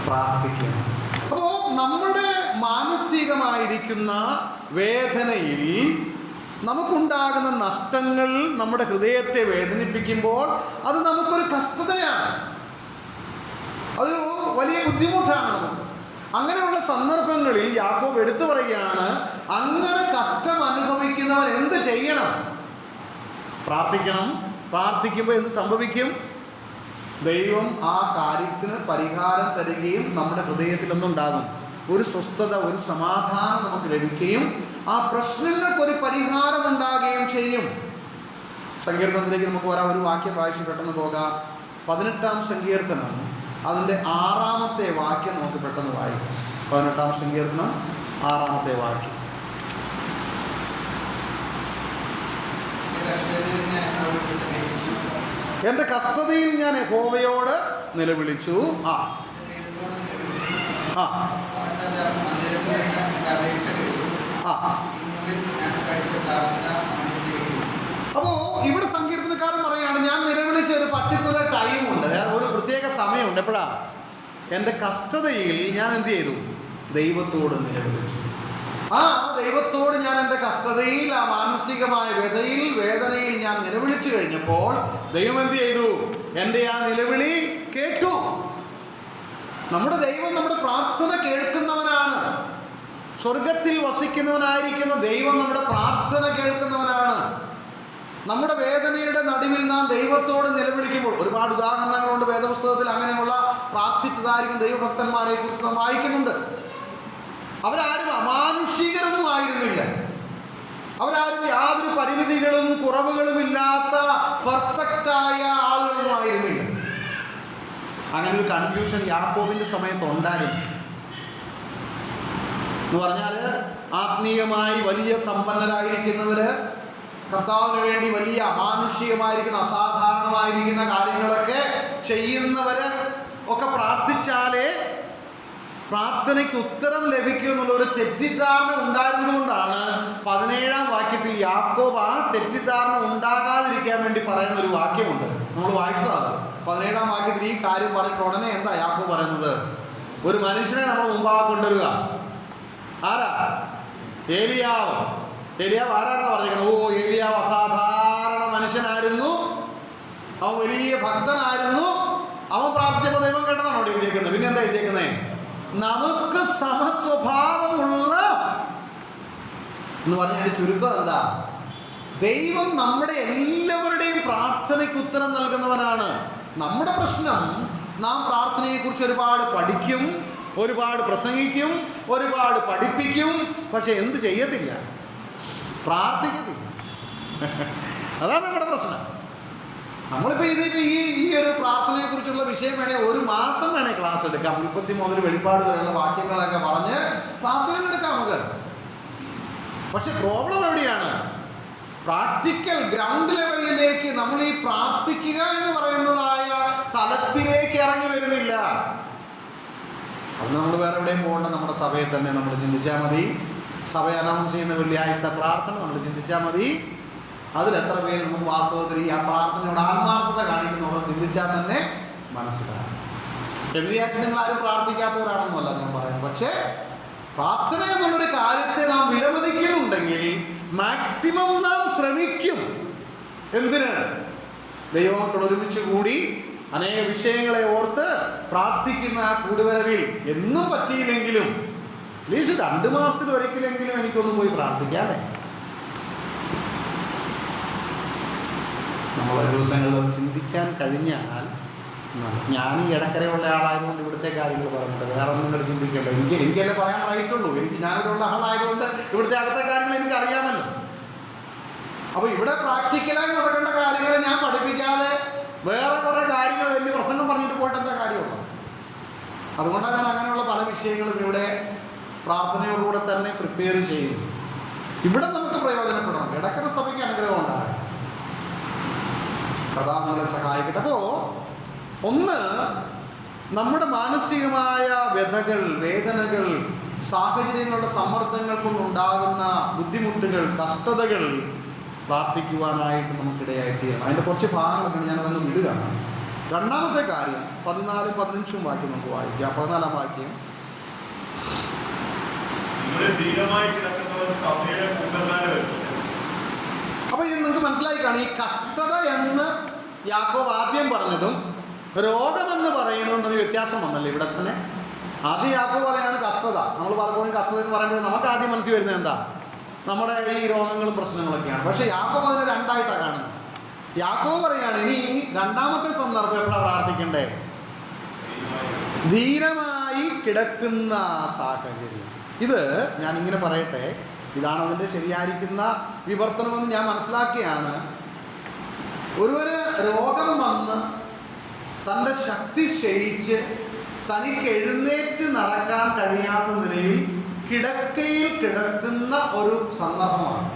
പ്രാർത്ഥിക്കണം. അപ്പോൾ നമ്മുടെ മാനസികമായിരിക്കുന്ന വേദനയിൽ നമുക്കുണ്ടാകുന്ന നഷ്ടങ്ങൾ നമ്മുടെ ഹൃദയത്തെ വേദനിപ്പിക്കുമ്പോൾ അത് നമുക്കൊരു കഷ്ടതയാണ്, അതൊരു വലിയ ബുദ്ധിമുട്ടാണ് നമുക്ക്. അങ്ങനെയുള്ള സന്ദർഭങ്ങളിൽ യാക്കോബ് എടുത്തു പറയുകയാണ്, അങ്ങനെ കഷ്ടം അനുഭവിക്കുന്നവൻ എന്ത് ചെയ്യണം? പ്രാർത്ഥിക്കണം. പ്രാർത്ഥിക്കുമ്പോൾ എന്ത് സംഭവിക്കും? ദൈവം ആ കാര്യത്തിന് പരിഹാരം തരികയും നമ്മുടെ ഹൃദയത്തിൽ ഒന്നുണ്ടാകും, ഒരു സ്വസ്ഥത, ഒരു സമാധാനം നമുക്ക് ലഭിക്കുകയും ആ പ്രശ്നങ്ങൾക്കൊരു പരിഹാരം ഉണ്ടാകുകയും ചെയ്യും. സങ്കീർത്തനത്തിലേക്ക് നമുക്ക് ഒരു വാക്യം വായിച്ച് പെട്ടെന്ന് പോകാം. 18-ാം സങ്കീർത്തനം അതിൻ്റെ 6-ാമത്തെ വാക്യം നമുക്ക് പെട്ടെന്ന് വായിക്കാം. 18-ാം സങ്കീർത്തനം 6-ാമത്തെ വാക്യം. എൻ്റെ കഷ്ടതയിൽ ഞാൻ യഹോവയോട് നിലവിളിച്ചു. അപ്പോൾ ഇവിടെ സങ്കീർത്തനക്കാരൻ പറയാണ്, ഞാൻ നിലവിളിച്ച ഒരു പർട്ടിക്കുലർ ടൈമുണ്ട്, ഒരു പ്രത്യേക സമയമുണ്ട്. എപ്പോഴാ? എൻ്റെ കഷ്ടതയിൽ ഞാൻ എന്ത് ചെയ്തു? ദൈവത്തോട് നിലവിളിച്ചു. ആ ദൈവത്തോട് ഞാൻ എൻ്റെ കഷ്ടതയിൽ, ആ മാനസികമായ വേദനയിൽ ഞാൻ നിലവിളിച്ചു കഴിഞ്ഞപ്പോൾ ദൈവം എന്ത് ചെയ്തു? എൻ്റെ ആ നിലവിളി കേട്ടു. നമ്മുടെ ദൈവം നമ്മുടെ പ്രാർത്ഥന കേൾക്കുന്നവനാണ്. സ്വർഗത്തിൽ വസിക്കുന്നവനായിരിക്കുന്ന ദൈവം നമ്മുടെ പ്രാർത്ഥന കേൾക്കുന്നവനാണ്. നമ്മുടെ വേദനയുടെ നടുവിൽ നാം ദൈവത്തോട് നിലവിളിക്കുമ്പോൾ, ഒരുപാട് ഉദാഹരണങ്ങളുണ്ട് വേദപുസ്തകത്തിൽ അങ്ങനെയുള്ള പ്രാർത്ഥിച്ചതായിരിക്കും ദൈവഭക്തന്മാരെ കുറിച്ച് നാം വായിക്കുന്നുണ്ട്. അവരാരും അമാനുഷികരൊന്നും ആയിരുന്നില്ല. അവരാരും യാതൊരു പരിമിതികളും കുറവുകളും ഇല്ലാത്ത പെർഫെക്റ്റായ ആളുകളൊന്നും ആയിരുന്നില്ല. അങ്ങനെ ഒരു കൺഫ്യൂഷൻ യാക്കോബിൻ്റെ സമയത്ത് ഉണ്ടായിരുന്നു. എന്ന് പറഞ്ഞാൽ ആത്മീയമായി വലിയ സമ്പന്നരായിരിക്കുന്നവര്, കർത്താവിന് വേണ്ടി വലിയ അമാനുഷികമായിരിക്കുന്ന അസാധാരണമായിരിക്കുന്ന കാര്യങ്ങളൊക്കെ ചെയ്യുന്നവര് ഒക്കെ പ്രാർത്ഥിച്ചാലേ പ്രാർത്ഥനയ്ക്ക് ഉത്തരം ലഭിക്കും എന്നുള്ളൊരു തെറ്റിദ്ധാരണ ഉണ്ടായിരുന്നത് കൊണ്ടാണ് 17-ാം വാക്യത്തിൽ യാക്കോബ് ആ തെറ്റിദ്ധാരണ ഉണ്ടാകാതിരിക്കാൻ വേണ്ടി പറയുന്ന ഒരു വാക്യമുണ്ട്. നമ്മൾ വായിച്ചതാണ്. 17-ാം വാക്യത്തിൽ ഈ കാര്യം പറഞ്ഞിട്ട് ഉടനെ എന്താ യാക്കോബ് പറയുന്നത്? ഒരു മനുഷ്യനെ നമ്മൾ മുമ്പാകെ കൊണ്ടുവരിക. ആരാ? ഏലിയാവ്. ഏലിയാവ് ആരാണെന്ന് പറഞ്ഞിരിക്കണം? ഓ, ഏലിയാവ് അസാധാരണ മനുഷ്യനായിരുന്നു, അവൻ വലിയ ഭക്തനായിരുന്നു, അവൻ പ്രാർത്ഥിച്ചപ്പോൾ ദൈവം കേട്ടതാണ് അവിടെ എഴുതിയേക്കുന്നത്. പിന്നെ എന്താ എഴുതിയേക്കുന്നത്? നമുക്ക് സമസ്വഭാവമുള്ള എന്ന് പറഞ്ഞാൽ ചുരുക്കം എന്താ? ദൈവം നമ്മുടെ എല്ലാവരുടെയും പ്രാർത്ഥനയ്ക്ക് ഉത്തരം നൽകുന്നവനാണ്. നമ്മുടെ പ്രശ്നം, നാം പ്രാർത്ഥനയെക്കുറിച്ച് ഒരുപാട് പഠിക്കും, ഒരുപാട് പ്രസംഗിക്കും, ഒരുപാട് പഠിപ്പിക്കും, പക്ഷെ എന്ത് ചെയ്യത്തില്ല? പ്രാർത്ഥിക്കത്തില്ല. അതാണ് നമ്മുടെ പ്രശ്നം. നമ്മളിപ്പോൾ ഈ ഒരു പ്രാർത്ഥനയെക്കുറിച്ചുള്ള വിഷയം വേണേൽ 1 മാസം വേണേൽ ക്ലാസ് എടുക്കാം. 30 മുതൽ വെളിപ്പാട് വരെയുള്ള വാക്യങ്ങളൊക്കെ പറഞ്ഞ് ക്ലാസ്സുകൾ എടുക്കാം നമുക്ക്. പക്ഷെ പ്രോബ്ലം എവിടെയാണ്? പ്രാക്ടിക്കൽ ഗ്രൗണ്ട് ലെവലിലേക്ക് നമ്മൾ ഈ പ്രാർത്ഥിക്കുക എന്ന് പറയുന്നതായ തലത്തിലേക്ക് ഇറങ്ങി വരുന്നില്ല. അത് നമ്മൾ വേറെ എവിടെയും പോകേണ്ട, നമ്മുടെ സഭയെ തന്നെ നമ്മൾ ചിന്തിച്ചാൽ മതി. സഭ അനൗൺസ് ചെയ്യുന്ന വെള്ളിയാഴ്ചത്തെ പ്രാർത്ഥന നമ്മൾ ചിന്തിച്ചാൽ മതി. അതിലെത്ര പേര് നമുക്ക് വാസ്തവത്തിൽ ഈ ആ പ്രാർത്ഥനയോട് ആത്മാർത്ഥത കാണിക്കുന്നുള്ളത് ചിന്തിച്ചാൽ തന്നെ മനസ്സിലാകും. എന്ന് വിചാരിച്ച് നിങ്ങൾ ആരും പ്രാർത്ഥിക്കാത്തവരാണെന്നല്ല ഞാൻ പറയുന്നത്. പക്ഷേ പ്രാർത്ഥന എന്നുള്ളൊരു കാര്യത്തെ നാം വിലമതിക്കുന്നുണ്ടെങ്കിൽ മാക്സിമം നാം ശ്രമിക്കും. എന്തിന്? ദൈവമക്കൾ ഒരുമിച്ച് കൂടി അനേക വിഷയങ്ങളെ ഓർത്ത് പ്രാർത്ഥിക്കുന്ന ആ കൂടുവരവിൽ എന്നും പറ്റിയില്ലെങ്കിലും അറ്റ്ലീസ്റ്റ് 2 മാസത്തിൽ ഒരിക്കലെങ്കിലും എനിക്കൊന്ന് പോയി പ്രാർത്ഥിക്കാം അല്ലേ? നമ്മൾ ദിവസങ്ങളിൽ ചിന്തിക്കാൻ കഴിഞ്ഞാൽ, ഞാൻ ഈ ഇടക്കരയുള്ള ആളായതുകൊണ്ട് ഇവിടുത്തെ കാര്യങ്ങൾ പറഞ്ഞിട്ട് വേറെ ഒന്നും നിങ്ങൾ ചിന്തിക്കേണ്ട. എനിക്കല്ലേ പറയാനായിട്ടുള്ളൂ. ഞാനിവിടെയുള്ള ആളായതുകൊണ്ട് ഇവിടുത്തെ അകത്തെ കാര്യങ്ങൾ എനിക്ക് അറിയാമല്ലോ. അപ്പോൾ ഇവിടെ പ്രാക്ടിക്കലായി നടക്കേണ്ട കാര്യങ്ങൾ ഞാൻ പഠിപ്പിക്കാതെ വേറെ കുറേ കാര്യങ്ങൾ വലിയ പ്രസംഗം പറഞ്ഞിട്ട് പോയിട്ട് എന്താ കാര്യമുള്ളൂ? അതുകൊണ്ടാണ് ഞാൻ അങ്ങനെയുള്ള പല വിഷയങ്ങളും ഇവിടെ പ്രാർത്ഥനയോടുകൂടെ തന്നെ പ്രിപ്പയർ ചെയ്യുന്നു. ഇവിടെ നമുക്ക് പ്രയോജനപ്പെടണം. ഇടക്കര സഭയ്ക്ക് അനുഗ്രഹം ഉണ്ടാകും. കഥാ നമ്മളെ സഹായിക്കട്ടെ. അപ്പോൾ ഒന്ന്, നമ്മുടെ മാനസികമായ വ്യഥകൾ, വേദനകൾ, സാഹചര്യങ്ങളുടെ സമ്മർദ്ദങ്ങൾ കൊണ്ടുണ്ടാകുന്ന ബുദ്ധിമുട്ടുകൾ, കഷ്ടതകൾ പ്രാർത്ഥിക്കുവാനായിട്ട് നമുക്കിടയായിത്തീരണം. അതിൻ്റെ കുറച്ച് ഭാഗങ്ങളൊക്കെ ഞാനതങ്ങ് വിടുകയാണ്. രണ്ടാമത്തെ കാര്യം 14-ഉം 15-ഉം വാക്യം നമുക്ക് വായിക്കാം. 14-ാം വാക്യം. അപ്പോൾ ഇത് നിങ്ങൾക്ക് മനസ്സിലായി കാണും. ഈ കഷ്ടത എന്ന് യാക്കോബ് ആദ്യം പറഞ്ഞതും രോഗമെന്ന് പറയുന്നതും തമ്മിൽ വ്യത്യാസം വന്നല്ലോ ഇവിടെ തന്നെ. ആദ്യം യാക്കോബ് പറയാണ് കഷ്ടത. നമ്മൾ പലപ്പോഴും കഷ്ടത എന്ന് പറയുമ്പോൾ നമുക്ക് ആദ്യം മനസ്സിൽ വരുന്നത് എന്താ? നമ്മുടെ ഈ രോഗങ്ങളും പ്രശ്നങ്ങളൊക്കെയാണ്. പക്ഷേ യാക്കോബ് അതിനെ രണ്ടായിട്ടാണ് കാണുന്നത്. യാക്കോബ് പറയാണ് ഇനി രണ്ടാമത്തെ സന്ദർഭം എപ്പോഴാണ് പ്രാർത്ഥിക്കണ്ടേ? ധീരമായി കിടക്കുന്ന സാഹചര്യം. ഇത് ഞാനിങ്ങനെ പറയട്ടെ, ഇതാണ് അതിൻ്റെ ശരിയായിരിക്കുന്ന വിവർത്തനമെന്ന് ഞാൻ മനസ്സിലാക്കിയാണ്. ഒരുവന് രോഗം വന്ന് തൻ്റെ ശക്തി ക്ഷയിച്ച് തനിക്ക് എഴുന്നേറ്റ് നടക്കാൻ കഴിയാത്ത നിലയിൽ കിടക്കയിൽ കിടക്കുന്ന ഒരു സന്ദർഭമാണ്.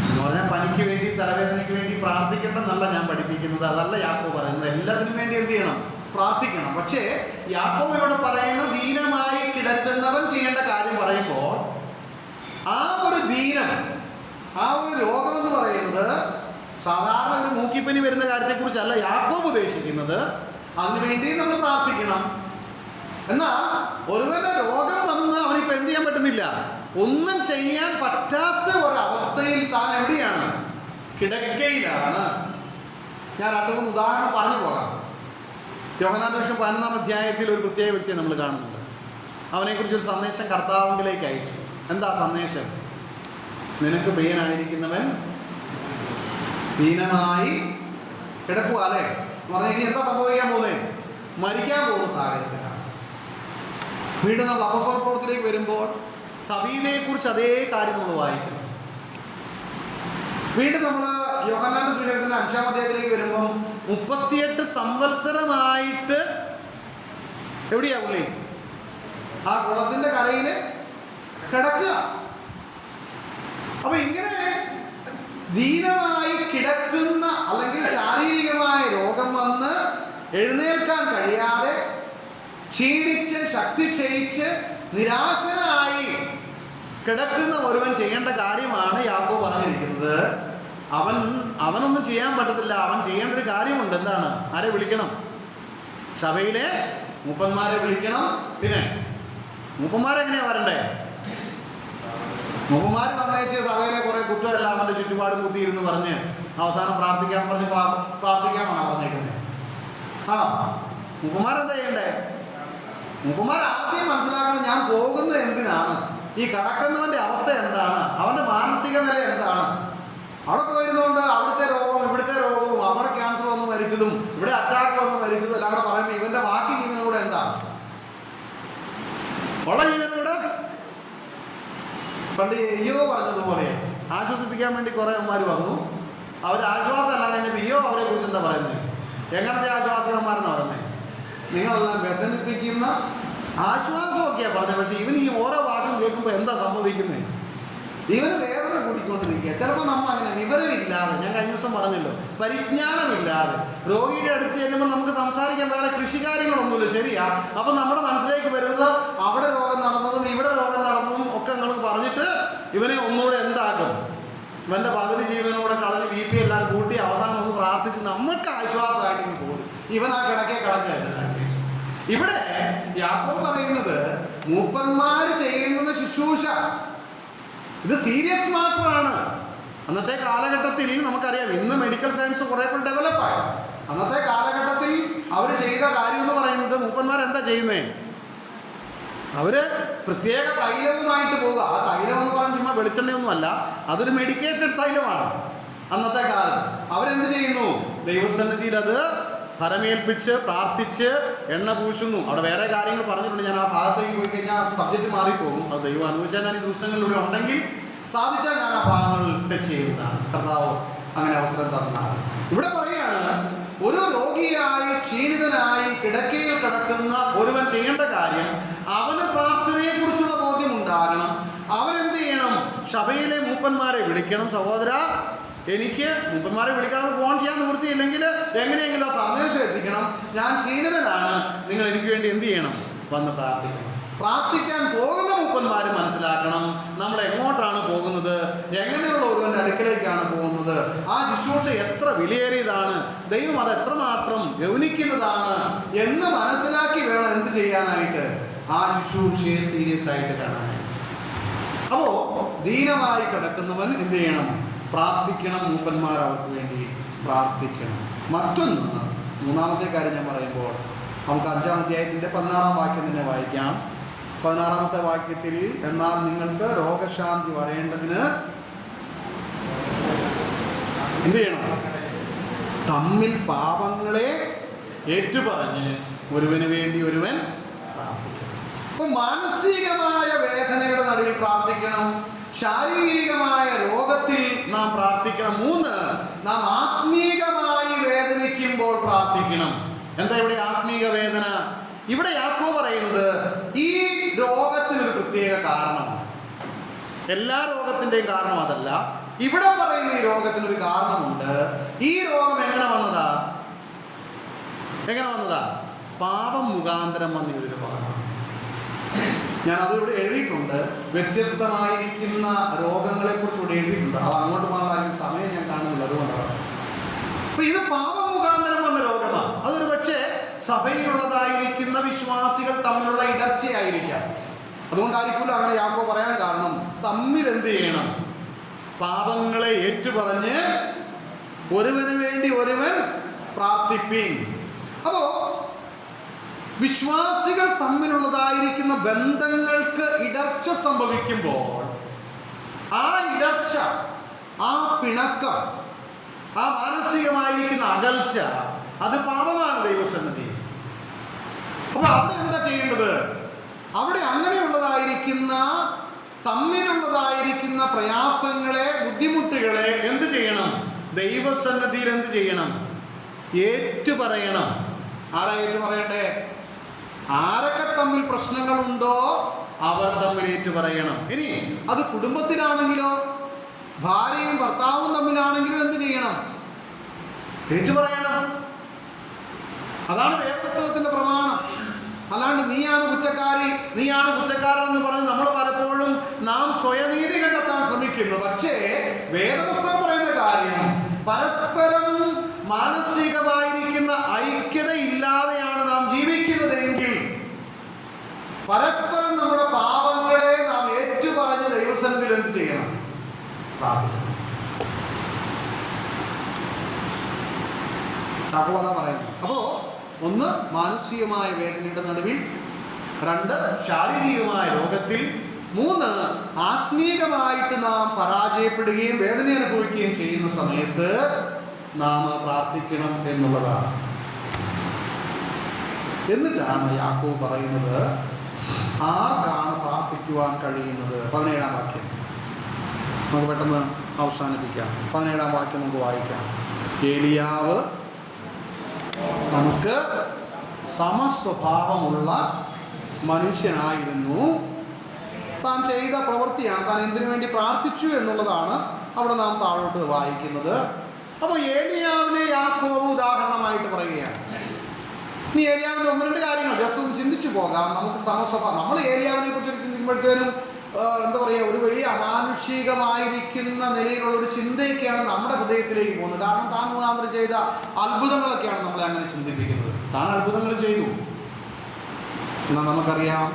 എന്ന് പറഞ്ഞാൽ പനിക്ക് വേണ്ടി, തലവേദനയ്ക്ക് വേണ്ടി പ്രാർത്ഥിക്കേണ്ടെന്നല്ല ഞാൻ പഠിപ്പിക്കുന്നത്. അതല്ല യാക്കോബ് പറയുന്നത്. എല്ലാത്തിനും വേണ്ടി എന്ത് ചെയ്യണം? പ്രാർത്ഥിക്കണം. പക്ഷേ യാക്കോബ് ഇവിടെ പറയുന്ന ദീനമായി കിടക്കുന്നവൻ ചെയ്യേണ്ട കാര്യം പറയുമ്പോൾ ആ ഒരു ദീനം, ആ ഒരു രോഗമെന്ന് പറയുന്നത് സാധാരണ ഒരു മൂക്കിപ്പനി വരുന്ന കാര്യത്തെക്കുറിച്ചല്ല യാക്കോബ് ഉദ്ദേശിക്കുന്നത്. അതിനുവേണ്ടി നമ്മൾ പ്രാർത്ഥിക്കണം. എന്നാൽ ഒരുവന്റെ രോഗം വന്ന് അവനിപ്പോൾ എന്ത് ചെയ്യാൻ പറ്റുന്നില്ല, ഒന്നും ചെയ്യാൻ പറ്റാത്ത ഒരവസ്ഥയിൽ താൻ എവിടെയാണ്? കിടക്കയിലാണ്. ഞാൻ 2-3 ഉദാഹരണം പറഞ്ഞു പോകാം. യോഹന്നാന്റെ സുവിശേഷം 11-ാം അധ്യായത്തിൽ ഒരു പ്രത്യേക വ്യക്തിയെ നമ്മൾ കാണുന്നുണ്ട്. അവനെക്കുറിച്ചൊരു സന്ദേശം കർത്താവിലേക്ക് അയച്ചു. എന്താ സന്ദേശം? നിനക്ക് പ്രിയനായിരിക്കുന്നവൻ ദീനമായി കിടക്കുക അല്ലേ എന്ന് പറഞ്ഞാൽ ഇനി എന്താ സംഭവിക്കാൻ പോകുന്നത്? മരിക്കാൻ പോകുന്ന സാഹചര്യത്തിലാണ്. വീണ്ടും നമ്മൾ അപ്പോസ്തല പ്രവൃത്തിയിലേക്ക് വരുമ്പോൾ തബീതയെക്കുറിച്ച് അതേ കാര്യം നമ്മൾ വായിക്കുന്നു. വീണ്ടും നമ്മൾ യോഹന്നാന്റെ സുവിശേഷത്തിന്റെ 5-ാം അധ്യായത്തിലേക്ക് വരുമ്പോൾ 38 സംവത്സരമായിട്ട് എവിടെയാ പുള്ളി? ആ കുളത്തിന്റെ കരയിൽ കിടക്കുക. അപ്പൊ ഇങ്ങനെ ദീനമായി കിടക്കുന്ന, അല്ലെങ്കിൽ ശാരീരികമായ രോഗം വന്ന് എഴുന്നേൽക്കാൻ കഴിയാതെ ക്ഷീണിച്ച് ശക്തി ക്ഷയിച്ച് നിരാശനായി കിടക്കുന്ന ഒരുവൻ ചെയ്യേണ്ട കാര്യമാണ് യാക്കോബ് പറഞ്ഞിരിക്കുന്നത്. അവനൊന്നും ചെയ്യാൻ പറ്റത്തില്ല. അവൻ ചെയ്യേണ്ട ഒരു കാര്യമുണ്ട്. എന്താണ്? ആരെ വിളിക്കണം? സഭയിലെ മൂപ്പന്മാരെ വിളിക്കണം. പിന്നെ മൂപ്പന്മാരെങ്ങനെയാ വരണ്ടേ? മൂപ്പന്മാർ വന്നേച്ച് സഭയിലെ കുറെ കുറ്റമെല്ലാം അവൻ്റെ ചുറ്റുപാട് കുത്തിയിരുന്ന് പറഞ്ഞ് അവസാനം പ്രാർത്ഥിക്കാമെന്ന് പറഞ്ഞ് പ്രാർത്ഥിക്കാമെന്നാണ് പറഞ്ഞേക്കുന്നത്. ആണോ? മൂപ്പന്മാരെന്താ ചെയ്യണ്ടേ? മൂപ്പന്മാർ ആദ്യം മനസ്സിലാക്കണം, ഞാൻ പോകുന്നത് എന്തിനാണ്, ഈ കടക്കുന്നവൻ്റെ അവസ്ഥ എന്താണ്, അവൻ്റെ മാനസിക നില എന്താണ്. അവിടെ പോയിരുന്നുകൊണ്ട് അവിടുത്തെ രോഗവും ഇവിടുത്തെ രോഗവും, അവിടെ ക്യാൻസർ വന്ന് മരിച്ചതും ഇവിടെ അറ്റാക്ക് വന്ന് മരിച്ചതും എല്ലാം കൂടെ പറയുമ്പോൾ ഇവൻ്റെ ബാക്കി ജീവനൂടെ എന്താണ്? ഉള്ള ജീവനൂടെ പണ്ട് അയ്യോ പറഞ്ഞതുപോലെ ആശ്വസിപ്പിക്കാൻ വേണ്ടി കുറേ അമ്മമാർ വന്നു. അവർ ആശ്വാസം എല്ലാം കഴിഞ്ഞപ്പോൾ അയ്യോ അവരെ കുറിച്ച് എന്താ പറയുന്നത്? എങ്ങനത്തെ ആശ്വാസകന്മാരെന്നാണ് പറയുന്നത്? നിങ്ങളെല്ലാം വ്യസനിപ്പിക്കുന്ന ആശ്വാസമൊക്കെയാണ് പറഞ്ഞത്. പക്ഷേ ഇവൻ ഈ ഓരോ വാക്കും കേൾക്കുമ്പോൾ എന്താ സംഭവിക്കുന്നത്? ഇവന് വേദന കൂടിക്കൊണ്ടിരിക്കുക. ചിലപ്പോൾ നമ്മൾ അങ്ങനെ വിവരമില്ലാതെ, ഞാൻ കഴിഞ്ഞ ദിവസം പറഞ്ഞല്ലോ, പരിജ്ഞാനമില്ലാതെ രോഗിയുടെ അടുത്ത് ചെല്ലുമ്പോൾ നമുക്ക് സംസാരിക്കാൻ വേറെ കൃഷികാര്യങ്ങളൊന്നുമില്ല. ശരിയാ. അപ്പം നമ്മുടെ മനസ്സിലേക്ക് വരുന്നത് അവിടെ രോഗം നടന്നതും ഇവിടെ രോഗം നടന്നതും ഒക്കെ നമ്മൾ പറഞ്ഞിട്ട് ഇവനെ ഒന്നുകൂടെ എന്താക്കും? ഇവൻ്റെ പകുതി ജീവനോടെ കളഞ്ഞ് BP എല്ലാം കൂട്ടി അവസാനം ഒന്ന് പ്രാർത്ഥിച്ച് നമുക്ക് ആശ്വാസമായിട്ട് ഇങ്ങ് പോകും. ഇവൻ ആ കിടക്കുകയല്ല. ഇവിടെ യാക്കോബ് പറയുന്നത് മൂപ്പന്മാർ ചെയ്യേണ്ടുന്ന ശുശ്രൂഷ ഇത് സീരിയസ് മാറ്ററാണ്. അന്നത്തെ കാലഘട്ടത്തിൽ നമുക്കറിയാം, ഇന്ന് മെഡിക്കൽ സയൻസ് കുറെ കൂടി ഡെവലപ്പായി. അന്നത്തെ കാലഘട്ടത്തിൽ അവർ ചെയ്ത കാര്യം എന്ന് പറയുന്നത്, മൂപ്പന്മാർ എന്താ ചെയ്യുന്നത്? അവര് പ്രത്യേക തൈലവുമായിട്ട് പോവുക. ആ തൈലം എന്ന് പറഞ്ഞാൽ ചുമ്മാ വെളിച്ചെണ്ണയൊന്നുമല്ല, അതൊരു മെഡിക്കേറ്റഡ് തൈലമാണ്. അന്നത്തെ കാലത്ത് അവരെന്ത് ചെയ്യുന്നു? ദൈവസന്നിധിയിൽ അത് ഫലമേൽപ്പിച്ച് പ്രാർത്ഥിച്ച് എണ്ണ പൂശുന്നു. അവിടെ വേറെ കാര്യങ്ങൾ പറഞ്ഞിട്ടുണ്ട്. ഞാൻ ആ ഭാഗത്തേക്ക് പോയി കഴിഞ്ഞാൽ സബ്ജക്റ്റ് മാറിപ്പോകും. അത് ദൈവം അനുഭവിച്ചാൽ ഞാൻ ഈ ദിവസങ്ങളിലൂടെ ഉണ്ടെങ്കിൽ സാധിച്ചാൽ ഞാൻ ആ ഭാഗങ്ങൾ ടച്ച് ചെയ്യുന്നതാണ്. കർത്താവ് അങ്ങനെ അവസരം തന്നാൽ. ഇവിടെ പറയുകയാണ്, ഒരു രോഗിയായി ക്ഷീണിതനായി കിടക്കയിൽ കിടക്കുന്ന ഒരുവൻ ചെയ്യേണ്ട കാര്യം, അവന് പ്രാർത്ഥനയെക്കുറിച്ചുള്ള ബോധ്യം ഉണ്ടാകണം. അവനെന്ത് ചെയ്യണം? സഭയിലെ മൂപ്പന്മാരെ വിളിക്കണം. സഹോദര, എനിക്ക് മൂപ്പന്മാരെ വിളിക്കാനുള്ള ഫോൺ ചെയ്യാൻ നിവൃത്തിയില്ലെങ്കിൽ എങ്ങനെയെങ്കിലും ആ സന്ദേശം എത്തിക്കണം. ഞാൻ ക്ഷീണിതനാണ്, നിങ്ങൾ എനിക്ക് വേണ്ടി എന്ത് ചെയ്യണം? വന്ന് പ്രാർത്ഥിക്കണം. പ്രാർത്ഥിക്കാൻ പോകുന്ന മൂപ്പന്മാർ മനസ്സിലാക്കണം നമ്മൾ എങ്ങോട്ടാണ് പോകുന്നത്, എങ്ങനെയുള്ള ഒരുവൻ്റെ അടുക്കലേക്കാണ് പോകുന്നത്, ആ ശുശ്രൂഷ എത്ര വിലയേറിയതാണ്, ദൈവം അത് എത്രമാത്രം ഗൗനിക്കുന്നതാണ് എന്ന് മനസ്സിലാക്കി വേണം എന്ത് ചെയ്യാനായിട്ട്? ആ ശുശ്രൂഷയെ സീരിയസ് ആയിട്ട് കാണാനായിട്ട്. അപ്പോൾ ദീനമായി കിടക്കുന്നവൻ എന്ത് ചെയ്യണം? പ്രാർത്ഥിക്കണം. മൂപ്പന്മാർ അവർക്ക് വേണ്ടി പ്രാർത്ഥിക്കണം. മറ്റൊന്ന്, മൂന്നാമത്തെ കാര്യം ഞാൻ പറയുമ്പോൾ നമുക്ക് 5-ാം അധ്യായത്തിൻ്റെ 16-ാം വാക്യം തന്നെ വായിക്കാം. 16-ാമത്തെ വാക്യത്തിൽ, എന്നാൽ നിങ്ങൾക്ക് രോഗശാന്തി വരേണ്ടതിന് എന്ത് ചെയ്യണം? തമ്മിൽ പാപങ്ങളെ ഏറ്റുപറഞ്ഞ് ഒരുവന് വേണ്ടി ഒരുവൻ പ്രാർത്ഥിക്കണം. അപ്പോൾ മാനസികമായ വേദനയുടെ നടുവിൽ പ്രാർത്ഥിക്കണം, ശാരീരികമായ രോഗത്തിൽ നാം പ്രാർത്ഥിക്കണം. 3, നാം ആത്മീകമായി വേദനിക്കുമ്പോൾ പ്രാർത്ഥിക്കണം. എന്താ ഇവിടെ ആത്മീക വേദന? ഇവിടെ യാക്കോബ് പറയുന്നത് ഈ രോഗത്തിനൊരു പ്രത്യേക കാരണമാണ്. എല്ലാ രോഗത്തിൻ്റെയും കാരണം അതല്ല. ഇവിടെ പറയുന്ന ഈ രോഗത്തിനൊരു കാരണമുണ്ട്. ഈ രോഗം എങ്ങനെ വന്നതാ? പാപം മുഖാന്തരം വന്ന ഒരു രോഗമാണ്. ഞാനത് ഇവിടെ എഴുതിയിട്ടുണ്ട്. വ്യത്യസ്തമായിരിക്കുന്ന രോഗങ്ങളെക്കുറിച്ച് ഇവിടെ എഴുതിയിട്ടുണ്ട്. അത് അങ്ങോട്ട് മാറാൻ സമയം ഞാൻ കാണുന്നില്ല, അതുകൊണ്ടാണ്. അപ്പൊ ഇത് പാപം മുഖാന്തരം വന്ന രോഗമാണ്. അതൊരു പക്ഷേ സഭയിലുള്ളതായിരിക്കുന്ന വിശ്വാസികൾ തമ്മിലുള്ള ഇടർച്ചയായിരിക്കാം. അതുകൊണ്ടായിരിക്കുമല്ലോ അങ്ങനെ യാക്കോബ് പറയാൻ കാരണം. തമ്മിൽ എന്ത് ചെയ്യണം? പാപങ്ങളെ ഏറ്റുപറഞ്ഞ് ഒരുവന് വേണ്ടി ഒരുവൻ പ്രാർത്ഥിപ്പിൻ. അപ്പോ വിശ്വാസികൾ തമ്മിലുള്ളതായിരിക്കുന്ന ബന്ധങ്ങൾക്ക് ഇടർച്ച സംഭവിക്കുമ്പോൾ ആ ഇടർച്ച, ആ പിണക്കം ആ മാനസികമായിരിക്കുന്ന അകൽച്ച അത് പാപമാണ് ദൈവസന്നിധി. അപ്പൊ അവിടെ എന്താ ചെയ്യേണ്ടത്? അവിടെ അങ്ങനെയുള്ളതായിരിക്കുന്ന തമ്മിലുള്ളതായിരിക്കുന്ന പ്രയാസങ്ങളെ, ബുദ്ധിമുട്ടുകളെ എന്ത് ചെയ്യണം? ദൈവസന്നിധിയിൽ എന്ത് ചെയ്യണം? ഏറ്റുപറയണം. ആരാ ഏറ്റുപറയണ്ടേ? ആരൊക്കെ തമ്മിൽ പ്രശ്നങ്ങളുണ്ടോ അവർ തമ്മിൽ ഏറ്റുപറയണം. ഇനി അത് കുടുംബത്തിലാണെങ്കിലോ, ഭാര്യയും ഭർത്താവും തമ്മിലാണെങ്കിലും എന്ത് ചെയ്യണം? ഏറ്റുപറയണം. അതാണ് വേദപുസ്തകത്തിന്റെ പ്രമാണം. അല്ലാണ്ട് നീയാണ് കുറ്റക്കാരി, നീയാണ് കുറ്റക്കാരൻ എന്ന് പറഞ്ഞ് നമ്മൾ പലപ്പോഴും നാം സ്വയനീതി കണ്ടെത്താൻ ശ്രമിക്കുന്നു. പക്ഷേ വേദപുസ്തകം പറയുന്ന കാര്യം, പരസ്പരം മാനസികമായിരിക്കുന്ന ഐക്യത ഇല്ലാതെയാണ് നാം ജീവിക്കുന്നതെങ്കിൽ പരസ്പരം നമ്മുടെ പാപങ്ങളെ നാം ഏറ്റുപറഞ്ഞ് ദൈവസന്നിധിയിൽ എന്ത് ചെയ്യണം? പ്രാർത്ഥിക്കണം. അതാ പറയുന്നത്. അപ്പോ ഒന്ന്, മാനസികമായ വേദനയുടെ നടുവിൽ; രണ്ട്, ശാരീരികമായ രോഗത്തിൽ; മൂന്ന്, ആത്മീകമായിട്ട് നാം പരാജയപ്പെടുകയും വേദന അനുഭവിക്കുകയും ചെയ്യുന്ന സമയത്ത് നാം പ്രാർത്ഥിക്കണം എന്നുള്ളതാണ്. എന്നിട്ടാണ് യാക്കോബ് പറയുന്നത് ആർക്കാണ് പ്രാർത്ഥിക്കുവാൻ കഴിയുന്നത്. 17-ാം വാക്യം നമുക്ക് പെട്ടെന്ന് അവസാനിപ്പിക്കാം. 17-ാം വാക്യം നമുക്ക് വായിക്കാം. ഏലിയാവ് നമുക്ക് സമസ്വഭാവമുള്ള മനുഷ്യനായിരുന്നു. താൻ ചെയ്ത പ്രവൃത്തിയാണ്, താൻ എന്തിനു വേണ്ടി പ്രാർത്ഥിച്ചു എന്നുള്ളതാണ് അവിടെ നാം താഴോട്ട് വായിക്കുന്നത്. അപ്പോൾ ഏലിയാവിനെ യാക്കോബ് ഉദാഹരണമായിട്ട് പറയുകയാണ്. ഇനി ഏലിയാവിൻ്റെ ഒന്ന് രണ്ട് കാര്യങ്ങൾ ജസ്റ്റ് ഒന്ന് ചിന്തിച്ചു പോകാം. നമുക്ക് സമസ്വഭാവം, നമ്മൾ ഏലിയാവിനെ കുറിച്ച് ചിന്തിക്കുമ്പോഴത്തേനും എന്താ പറയുക, ഒരു വലിയ അമാനുഷികമായിരിക്കുന്ന നിലയിലുള്ളൊരു ചിന്തയൊക്കെയാണ് നമ്മുടെ ഹൃദയത്തിലേക്ക് പോകുന്നത്. കാരണം താൻ മുഖാന്തരം ചെയ്ത അത്ഭുതങ്ങളൊക്കെയാണ് നമ്മളെ അങ്ങനെ ചിന്തിപ്പിക്കുന്നത്. താൻ അത്ഭുതങ്ങൾ ചെയ്തു എന്നാൽ നമുക്കറിയാം,